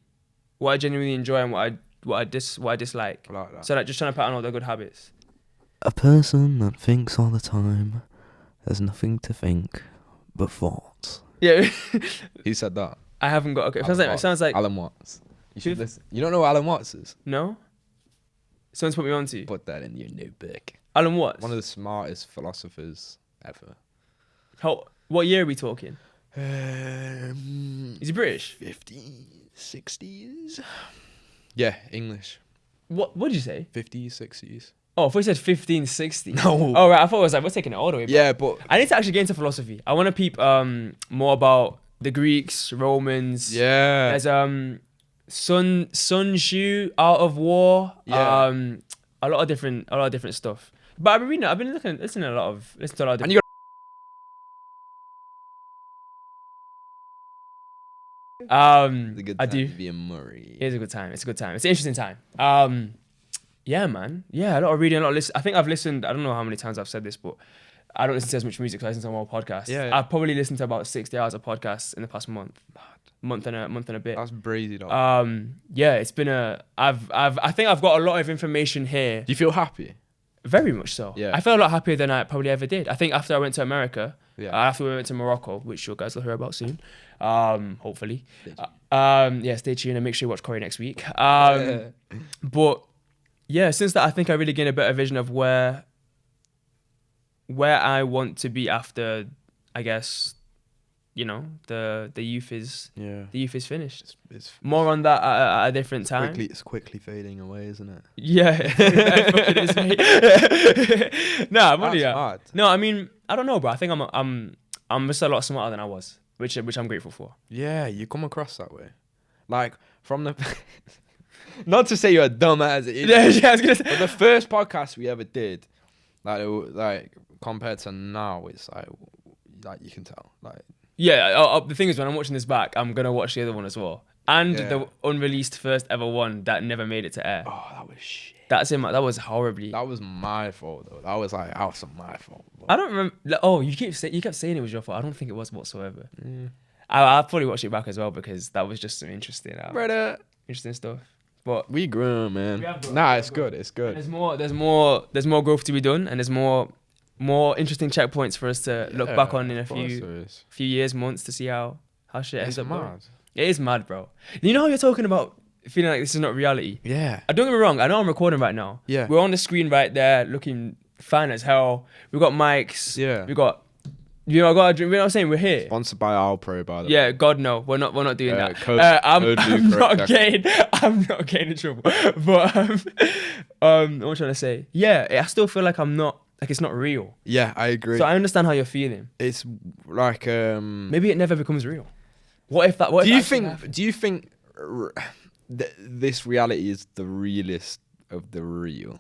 [SPEAKER 1] genuinely enjoy and what I dislike.
[SPEAKER 2] I like that.
[SPEAKER 1] So like just trying to pattern all the good habits.
[SPEAKER 3] A person that thinks all the time has nothing to think but thoughts.
[SPEAKER 1] Yeah.
[SPEAKER 2] Who said that?
[SPEAKER 1] I haven't got. Okay. It sounds like
[SPEAKER 2] Alan Watts. You should listen. You don't know who Alan Watts is?
[SPEAKER 1] no. Someone's put me on to
[SPEAKER 2] Put that in your notebook.
[SPEAKER 1] Alan Watts.
[SPEAKER 2] One of the smartest philosophers ever.
[SPEAKER 1] What year are we talking?
[SPEAKER 2] Um,
[SPEAKER 1] Is he British?
[SPEAKER 2] 50s, 60s. Yeah, English.
[SPEAKER 1] What did you say?
[SPEAKER 2] 50s, 60s.
[SPEAKER 1] Oh, I thought you said 1560.
[SPEAKER 2] No.
[SPEAKER 1] Oh right, I thought it was like we're taking it all the way back.
[SPEAKER 2] Yeah, but
[SPEAKER 1] I need to actually get into philosophy. I want to peep more about the Greeks, Romans.
[SPEAKER 2] yeah.
[SPEAKER 1] There's Sun Tzu, Art of War.
[SPEAKER 2] Yeah.
[SPEAKER 1] A lot of different stuff. But I've been reading. I've been listening to a lot of different.
[SPEAKER 2] And you It's a good
[SPEAKER 1] I
[SPEAKER 2] time
[SPEAKER 1] do.
[SPEAKER 2] to be a Murray.
[SPEAKER 1] It is a good time. It's a good time. It's an interesting time. Yeah, man. Yeah, a lot of reading, a lot of listening. I think I've listened. I don't know how many times I've said this, but I don't listen to as much music. So I listen to more podcasts.
[SPEAKER 2] Yeah.
[SPEAKER 1] I've probably listened to about 60 hours of podcasts in the past month and a bit.
[SPEAKER 2] That's brazy, dog.
[SPEAKER 1] Yeah, it's been I think I've got a lot of information here.
[SPEAKER 2] Do you feel happy?
[SPEAKER 1] Very much so.
[SPEAKER 2] Yeah.
[SPEAKER 1] I felt a lot happier than I probably ever did. I think after I went to America,
[SPEAKER 2] Yeah.
[SPEAKER 1] after we went to Morocco, which you guys will hear about soon, hopefully. Yeah, stay tuned and make sure you watch Corey next week. But yeah, since that, I think I really gained a better vision of where I want to be after, I guess, the youth is finished.
[SPEAKER 2] It's
[SPEAKER 1] More on that at a different time.
[SPEAKER 2] it's quickly fading away, isn't it?
[SPEAKER 1] Yeah, it is, mate. No, I'm only
[SPEAKER 2] hard.
[SPEAKER 1] No, I mean, I don't know, bro. I think I'm just a lot smarter than I was, which I'm grateful for.
[SPEAKER 2] Yeah, you come across that way. Like, from the... Not to say you're a dumbass.
[SPEAKER 1] Yeah, I was gonna say.
[SPEAKER 2] But the first podcast we ever did, like compared to now, it's like you can tell. Like,
[SPEAKER 1] Yeah, the thing is, when I'm watching this back, I'm gonna watch the other one as well, and
[SPEAKER 2] Yeah.
[SPEAKER 1] the unreleased first ever one that never made it to air.
[SPEAKER 2] oh, that was shit.
[SPEAKER 1] That was horribly.
[SPEAKER 2] That was my fault, though. That was my fault. But
[SPEAKER 1] I don't remember. Oh, you kept saying it was your fault. I don't think it was whatsoever.
[SPEAKER 2] Mm.
[SPEAKER 1] I'll probably watch it back as well because that was just some interesting stuff. But
[SPEAKER 2] We grew, man.
[SPEAKER 1] We have grown,
[SPEAKER 2] Nah,
[SPEAKER 1] we
[SPEAKER 2] it's
[SPEAKER 1] have
[SPEAKER 2] good. It's good.
[SPEAKER 1] there's more growth to be done, and there's more interesting checkpoints for us to look back on in a
[SPEAKER 2] Of course
[SPEAKER 1] few
[SPEAKER 2] there is.
[SPEAKER 1] years, months to see how shit ends
[SPEAKER 2] It's
[SPEAKER 1] up going.
[SPEAKER 2] mad.
[SPEAKER 1] It is mad, bro. You know how you're talking about feeling like this is not reality?
[SPEAKER 2] Yeah.
[SPEAKER 1] Don't get me wrong, I know I'm recording right now.
[SPEAKER 2] Yeah.
[SPEAKER 1] We're on the screen right there looking fine as hell. We've got mics.
[SPEAKER 2] Yeah.
[SPEAKER 1] We got, I got a drink. You know what I'm saying? We're here.
[SPEAKER 2] Sponsored by Alpro, by the way.
[SPEAKER 1] Yeah, God no, we're not doing that.
[SPEAKER 2] code
[SPEAKER 1] I'm
[SPEAKER 2] Luca,
[SPEAKER 1] I'm not getting in trouble. But what am I trying to say? Yeah, I still feel like it's not real.
[SPEAKER 2] Yeah, I agree.
[SPEAKER 1] So I understand how you're feeling.
[SPEAKER 2] It's like
[SPEAKER 1] Maybe it never becomes real. What if that?
[SPEAKER 2] Do you think this reality is the realest of the real?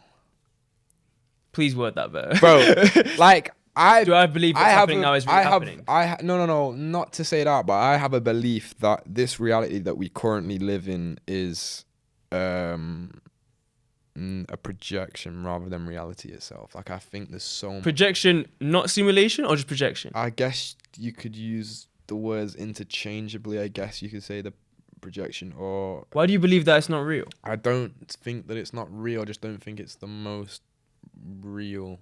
[SPEAKER 1] Please word that better,
[SPEAKER 2] Bro, like
[SPEAKER 1] Do I believe what's happening now is really happening?
[SPEAKER 2] No, not to say that, but I have a belief that this reality that we currently live in is a projection rather than reality itself. Like, I think there's so
[SPEAKER 1] Projection, not simulation, or just projection?
[SPEAKER 2] I guess you could use the words interchangeably. I guess you could say the projection, or
[SPEAKER 1] Why do you believe that it's not real?
[SPEAKER 2] I don't think that it's not real. I just don't think it's the most real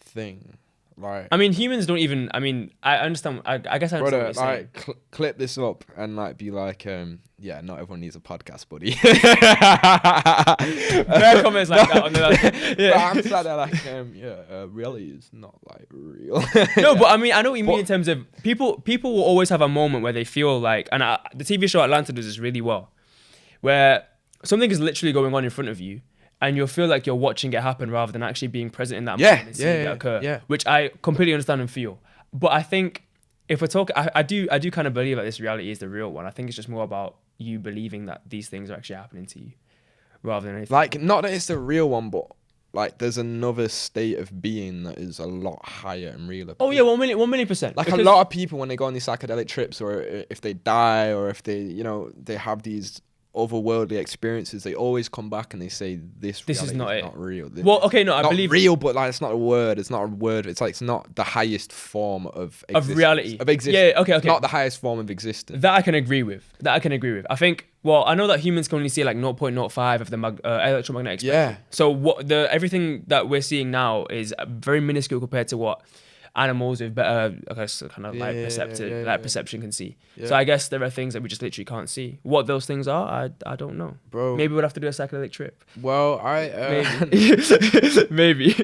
[SPEAKER 2] thing. Like,
[SPEAKER 1] I mean, humans don't even. I mean, I understand. I guess I understand
[SPEAKER 2] brother,
[SPEAKER 1] what you're saying.
[SPEAKER 2] like clip this up and like be like, yeah, not everyone needs a podcast, buddy.
[SPEAKER 1] Fair comments like that on the
[SPEAKER 2] But I'm sat there like, reality is not like real.
[SPEAKER 1] No, but I mean, I know what you mean in terms of people will always have a moment where they feel like, and the TV show Atlanta does this really well, where something is literally going on in front of you, and you'll feel like you're watching it happen rather than actually being present in that moment and seeing it occur. Which I completely understand and feel. But I think if we're talking, I do kind of believe that this reality is the real one. I think it's just more about you believing that these things are actually happening to you, rather than anything.
[SPEAKER 2] Like, not that it's the real one, but like there's another state of being that is a lot higher and realer.
[SPEAKER 1] Oh yeah, 1 million%.
[SPEAKER 2] Like, a lot of people, when they go on these psychedelic trips, or if they die, or if they, they have these otherworldly experiences, they always come back and they say this
[SPEAKER 1] is not it.
[SPEAKER 2] not real.
[SPEAKER 1] Well, okay, no, I
[SPEAKER 2] not
[SPEAKER 1] believe
[SPEAKER 2] real, but like it's not a word. It's not a word. It's like it's not the highest form of
[SPEAKER 1] reality.
[SPEAKER 2] Of existence.
[SPEAKER 1] Yeah, okay.
[SPEAKER 2] Not the highest form of existence.
[SPEAKER 1] That I can agree with. I think. Well, I know that humans can only see like 0.05 of the electromagnetic spectrum.
[SPEAKER 2] Yeah.
[SPEAKER 1] So everything that we're seeing now is very minuscule compared to what animals with better, I guess, kind of perception can see.
[SPEAKER 2] Yeah.
[SPEAKER 1] So I guess there are things that we just literally can't see. What those things are, I don't know.
[SPEAKER 2] Bro.
[SPEAKER 1] Maybe we'll have to do a psychedelic trip.
[SPEAKER 2] Well,
[SPEAKER 1] Maybe.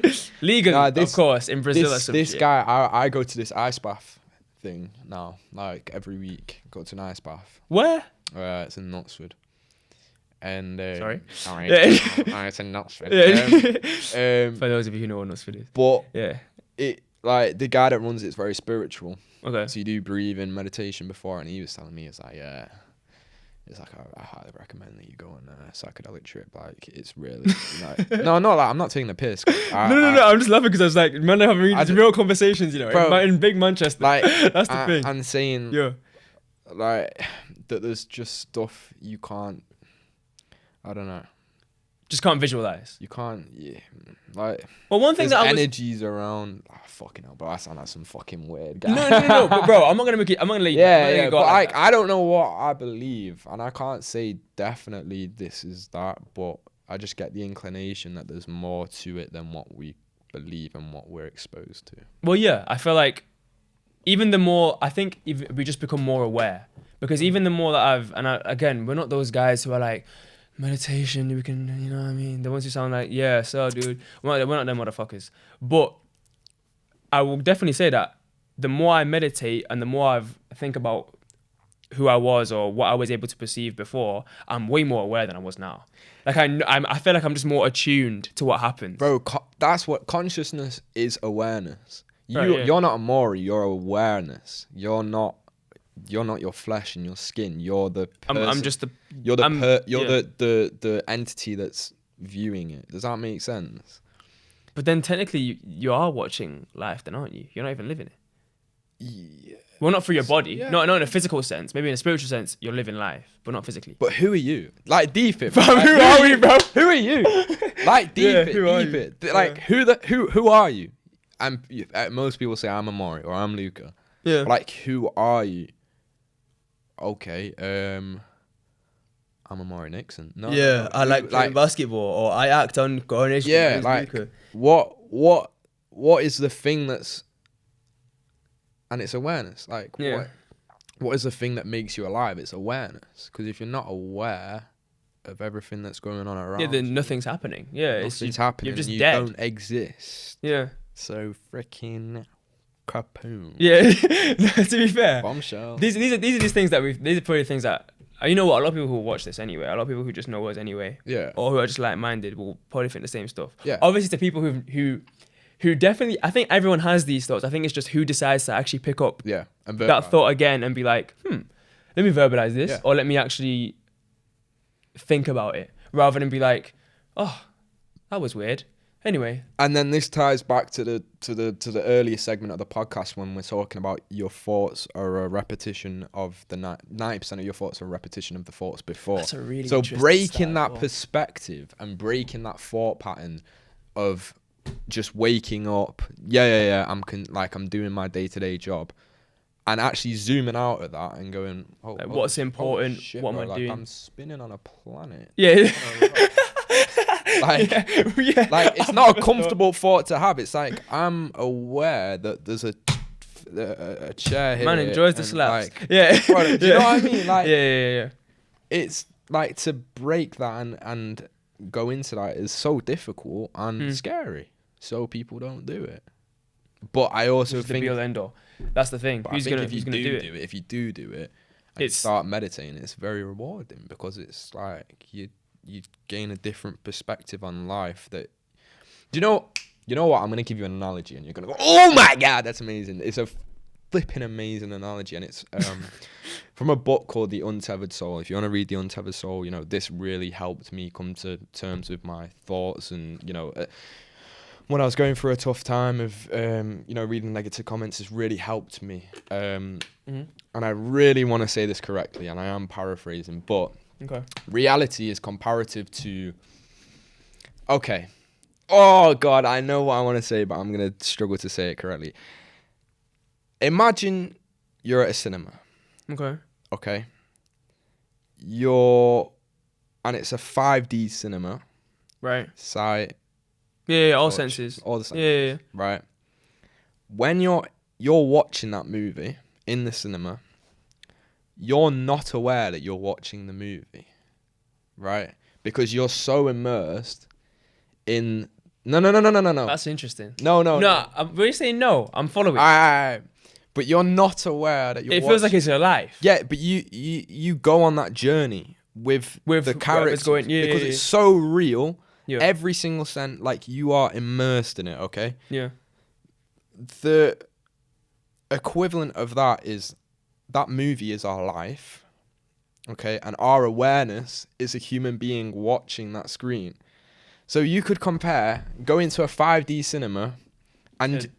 [SPEAKER 1] Legally, of course, in Brazil or some
[SPEAKER 2] This
[SPEAKER 1] shit.
[SPEAKER 2] guy, I go to this ice bath thing now. Like, every week, go to an ice bath.
[SPEAKER 1] Where?
[SPEAKER 2] It's in Knutsford. And
[SPEAKER 1] Sorry?
[SPEAKER 2] it's in Knutsford.
[SPEAKER 1] For those of you who know what Knutsford is.
[SPEAKER 2] But
[SPEAKER 1] Yeah.
[SPEAKER 2] it, like, the guy that runs it's very spiritual.
[SPEAKER 1] Okay.
[SPEAKER 2] So you do breathing meditation before, and he was telling me, it's like, I highly recommend that you go on a psychedelic trip. Like, it's really no, like, I'm not taking the piss.
[SPEAKER 1] No. I'm just laughing because I was like, man, I'm having these real conversations,
[SPEAKER 2] Bro,
[SPEAKER 1] in big Manchester.
[SPEAKER 2] Like,
[SPEAKER 1] that's the thing.
[SPEAKER 2] I'm saying,
[SPEAKER 1] Yeah.
[SPEAKER 2] like that there's just stuff you can't, I don't know,
[SPEAKER 1] Just can't visualize.
[SPEAKER 2] you can't, like,
[SPEAKER 1] Well, one thing
[SPEAKER 2] there's
[SPEAKER 1] that I was...
[SPEAKER 2] energies around, fucking hell, but I sound like some fucking weird guy.
[SPEAKER 1] No, but bro, I'm not gonna make it. I'm not gonna let you. I'm not gonna let
[SPEAKER 2] Yeah,
[SPEAKER 1] you go
[SPEAKER 2] but
[SPEAKER 1] out like
[SPEAKER 2] like,
[SPEAKER 1] that.
[SPEAKER 2] I don't know what I believe, and I can't say definitely this is that, but I just get the inclination that there's more to it than what we believe and what we're exposed to.
[SPEAKER 1] Well, yeah, I feel like even the more, I think if we just become more aware, because even the more that again, we're not those guys who are like, meditation, we can, you know what I mean? The ones who sound like, yeah, so dude, we're not them motherfuckers. But I will definitely say that the more I meditate and the more I think about who I was or what I was able to perceive before, I'm way more aware than I was now. Like I feel like I'm just more attuned to what happens.
[SPEAKER 2] Bro, that's what consciousness is. Awareness.
[SPEAKER 1] Right, yeah.
[SPEAKER 2] You're not a Maury. You're awareness. You're not your flesh and your skin. You're the person.
[SPEAKER 1] I'm just the.
[SPEAKER 2] You're
[SPEAKER 1] yeah.
[SPEAKER 2] the entity that's viewing it. Does that make sense?
[SPEAKER 1] But then technically you are watching life, then, aren't you? You're not even living it.
[SPEAKER 2] Yeah.
[SPEAKER 1] Well, not through your body.
[SPEAKER 2] Yeah.
[SPEAKER 1] Not in a physical sense. Maybe in a spiritual sense, you're living life, but not physically.
[SPEAKER 2] But who are you? Like deep it.
[SPEAKER 1] Bro,
[SPEAKER 2] Like,
[SPEAKER 1] who are we, bro?
[SPEAKER 2] Who are you? Like deep
[SPEAKER 1] Yeah,
[SPEAKER 2] it.
[SPEAKER 1] who are
[SPEAKER 2] Deep
[SPEAKER 1] you?
[SPEAKER 2] it. Like who are you? And most people say I'm a Maury or I'm Luca.
[SPEAKER 1] Yeah.
[SPEAKER 2] But like who are you? Okay. I'm a Maury Nixon. No.
[SPEAKER 4] Yeah, I like playing basketball, or I act on Coronation Street.
[SPEAKER 2] Yeah,
[SPEAKER 4] as
[SPEAKER 2] like
[SPEAKER 4] Luca.
[SPEAKER 2] what is the thing that's, and it's awareness. Like
[SPEAKER 1] Yeah.
[SPEAKER 2] what is the thing that makes you alive? It's awareness. Because if you're not aware of everything that's going on around,
[SPEAKER 1] Yeah, then nothing's happening. Yeah,
[SPEAKER 2] nothing's happening.
[SPEAKER 1] You're just
[SPEAKER 2] you
[SPEAKER 1] dead.
[SPEAKER 2] don't exist.
[SPEAKER 1] Yeah.
[SPEAKER 2] So freaking kapoom.
[SPEAKER 1] Yeah. To be fair,
[SPEAKER 2] Bombshell.
[SPEAKER 1] these are these things that these are probably things that you know what, a lot of people who watch this anyway, a lot of people who just know us anyway,
[SPEAKER 2] Yeah.
[SPEAKER 1] or who are just like-minded will probably think the same stuff.
[SPEAKER 2] Yeah.
[SPEAKER 1] Obviously, to people who definitely, I think everyone has these thoughts. I think it's just who decides to actually pick up
[SPEAKER 2] Yeah. And
[SPEAKER 1] that thought again and be like, let me verbalize this,
[SPEAKER 2] Yeah.
[SPEAKER 1] or let me actually think about it, rather than be like, oh, that was weird. Anyway.
[SPEAKER 2] And then this ties back to the earlier segment of the podcast when we're talking about your thoughts are a repetition of the 90% of your thoughts are a repetition of the thoughts before.
[SPEAKER 1] That's a really
[SPEAKER 2] so
[SPEAKER 1] interesting
[SPEAKER 2] breaking
[SPEAKER 1] stat
[SPEAKER 2] that
[SPEAKER 1] as well.
[SPEAKER 2] perspective and breaking that thought pattern of just waking up, I'm doing my day-to-day job, and actually zooming out at that and going,
[SPEAKER 1] Like, what's important,
[SPEAKER 2] shit,
[SPEAKER 1] what am
[SPEAKER 2] bro,
[SPEAKER 1] I doing?
[SPEAKER 2] I'm spinning on a planet.
[SPEAKER 1] Yeah.
[SPEAKER 2] Like,
[SPEAKER 1] yeah.
[SPEAKER 2] like it's not a comfortable thought to have. It's like I'm aware that there's a chair here.
[SPEAKER 1] Man enjoys the
[SPEAKER 2] and,
[SPEAKER 1] slaps.
[SPEAKER 2] like,
[SPEAKER 1] Yeah.
[SPEAKER 2] bro, do you know what I mean? Like,
[SPEAKER 1] yeah.
[SPEAKER 2] it's like to break that and go into that is so difficult and scary. So people don't do it. But I also
[SPEAKER 1] It's the
[SPEAKER 2] think
[SPEAKER 1] be all end all. That's the thing.
[SPEAKER 2] but
[SPEAKER 1] Who's
[SPEAKER 2] I think
[SPEAKER 1] gonna
[SPEAKER 2] if you
[SPEAKER 1] do it?
[SPEAKER 2] if you do it, and you
[SPEAKER 1] It's-
[SPEAKER 2] start meditating, it's very rewarding because it's like you gain a different perspective on life. That you know what? I'm gonna give you an analogy, and you're gonna go, "Oh my god, that's amazing!" It's a flipping amazing analogy, and it's from a book called The Untethered Soul. If you want to read The Untethered Soul, this really helped me come to terms with my thoughts, and when I was going through a tough time of reading negative comments, has really helped me. And I really want to say this correctly, and I am paraphrasing, but
[SPEAKER 1] Okay.
[SPEAKER 2] reality is comparative to. Okay. Oh God, I know what I want to say, but I'm gonna struggle to say it correctly. Imagine you're at a cinema.
[SPEAKER 1] Okay.
[SPEAKER 2] Okay. And it's a 5D cinema.
[SPEAKER 1] Right.
[SPEAKER 2] Sight.
[SPEAKER 1] Yeah. All
[SPEAKER 2] touch,
[SPEAKER 1] senses.
[SPEAKER 2] all the senses.
[SPEAKER 1] Yeah.
[SPEAKER 2] Right. When you're watching that movie in the cinema, you're not aware that you're watching the movie, right? Because you're so immersed in no.
[SPEAKER 1] That's interesting.
[SPEAKER 2] No.
[SPEAKER 1] We're saying no. I'm following.
[SPEAKER 2] But you're not aware that you're.
[SPEAKER 1] It feels like it's your life.
[SPEAKER 2] Yeah, but you go on that journey with the
[SPEAKER 1] whatever's
[SPEAKER 2] characters
[SPEAKER 1] going- yeah,
[SPEAKER 2] because
[SPEAKER 1] yeah,
[SPEAKER 2] it's so real.
[SPEAKER 1] Yeah.
[SPEAKER 2] Every single cent, like you are immersed in it. Okay.
[SPEAKER 1] Yeah.
[SPEAKER 2] The equivalent of that is that movie is our life, okay, and our awareness is a human being watching that screen. So you could compare going to a 5D cinema, and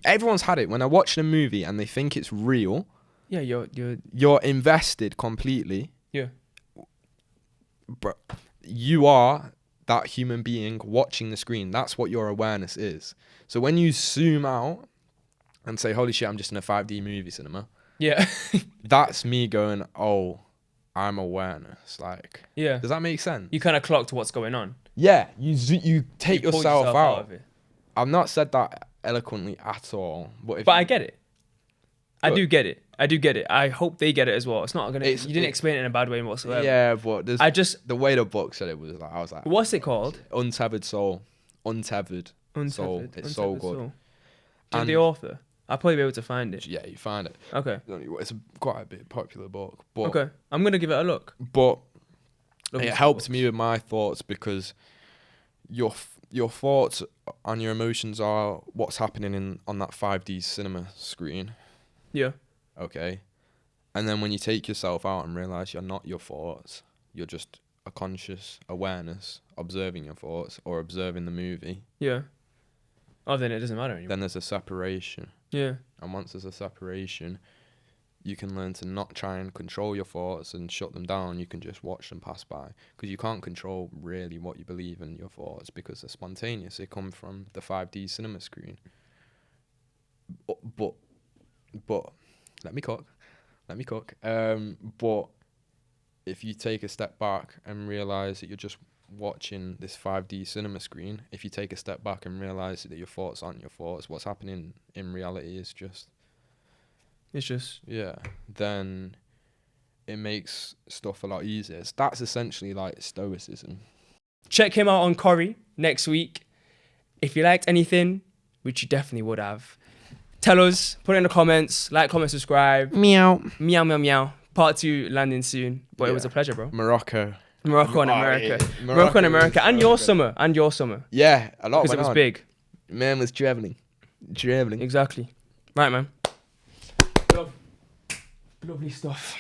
[SPEAKER 2] everyone's had it when they're watching a movie and they think it's real,
[SPEAKER 1] Yeah, you're
[SPEAKER 2] You're invested completely.
[SPEAKER 1] yeah.
[SPEAKER 2] But you are that human being watching the screen. That's what your awareness is. So when you zoom out and say, holy shit, I'm just in a 5D movie cinema,
[SPEAKER 1] Yeah.
[SPEAKER 2] that's me going, oh, I'm awareness. Like,
[SPEAKER 1] Yeah.
[SPEAKER 2] does that make sense?
[SPEAKER 1] You kind of clocked what's going on.
[SPEAKER 2] Yeah, you take
[SPEAKER 1] You pulled
[SPEAKER 2] yourself out.
[SPEAKER 1] of it.
[SPEAKER 2] I've not said that eloquently at all.
[SPEAKER 1] But I get it. I do get it. I hope they get it as well. It's not gonna. You didn't explain it in a bad way whatsoever.
[SPEAKER 2] Yeah, but
[SPEAKER 1] I just.
[SPEAKER 2] the way the book said it was like, I was like,
[SPEAKER 1] What's it called?
[SPEAKER 2] Untethered Soul. Untethered Soul.
[SPEAKER 1] Untethered.
[SPEAKER 2] It's so good.
[SPEAKER 1] Soul. Do you know
[SPEAKER 2] And-
[SPEAKER 1] the author? I'll probably be able to find it.
[SPEAKER 2] Yeah, you find it.
[SPEAKER 1] Okay.
[SPEAKER 2] It's quite a bit popular book, but
[SPEAKER 1] Okay. I'm gonna give it a look.
[SPEAKER 2] but
[SPEAKER 1] Lovely
[SPEAKER 2] it
[SPEAKER 1] stuff.
[SPEAKER 2] helped me with my thoughts because your thoughts and your emotions are what's happening on that 5D cinema screen.
[SPEAKER 1] Yeah.
[SPEAKER 2] Okay. And then when you take yourself out and realize you're not your thoughts, you're just a conscious awareness observing your thoughts or observing the movie,
[SPEAKER 1] Yeah. Oh, then it doesn't matter anymore.
[SPEAKER 2] then there's a separation.
[SPEAKER 1] Yeah.
[SPEAKER 2] And once there's a separation, you can learn to not try and control your thoughts and shut them down. You can just watch them pass by. Because you can't control really what you believe in your thoughts because they're spontaneous. They come from the 5D cinema screen. But let me cook. But if you take a step back and realize that you're just watching this 5D cinema screen, if you take a step back and realize that your thoughts aren't your thoughts, what's happening in reality is just,
[SPEAKER 1] It's just.
[SPEAKER 2] yeah, then it makes stuff a lot easier. That's essentially like stoicism.
[SPEAKER 1] Check him out on Corrie next week. If you liked anything, which you definitely would have, tell us, put it in the comments, like, comment, subscribe.
[SPEAKER 3] Meow.
[SPEAKER 1] Meow, meow, meow. Part 2 landing soon. But it was a pleasure, bro.
[SPEAKER 2] Morocco.
[SPEAKER 1] Morocco and
[SPEAKER 2] Oh,
[SPEAKER 1] America.
[SPEAKER 2] yeah.
[SPEAKER 1] Morocco and America. And your
[SPEAKER 2] Morocco.
[SPEAKER 1] summer.
[SPEAKER 2] Yeah, a lot
[SPEAKER 1] Because it
[SPEAKER 2] went
[SPEAKER 1] was
[SPEAKER 2] on.
[SPEAKER 1] big.
[SPEAKER 2] Man was traveling.
[SPEAKER 1] Exactly. Right, man. Lovely stuff.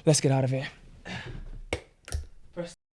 [SPEAKER 1] Let's get out of here.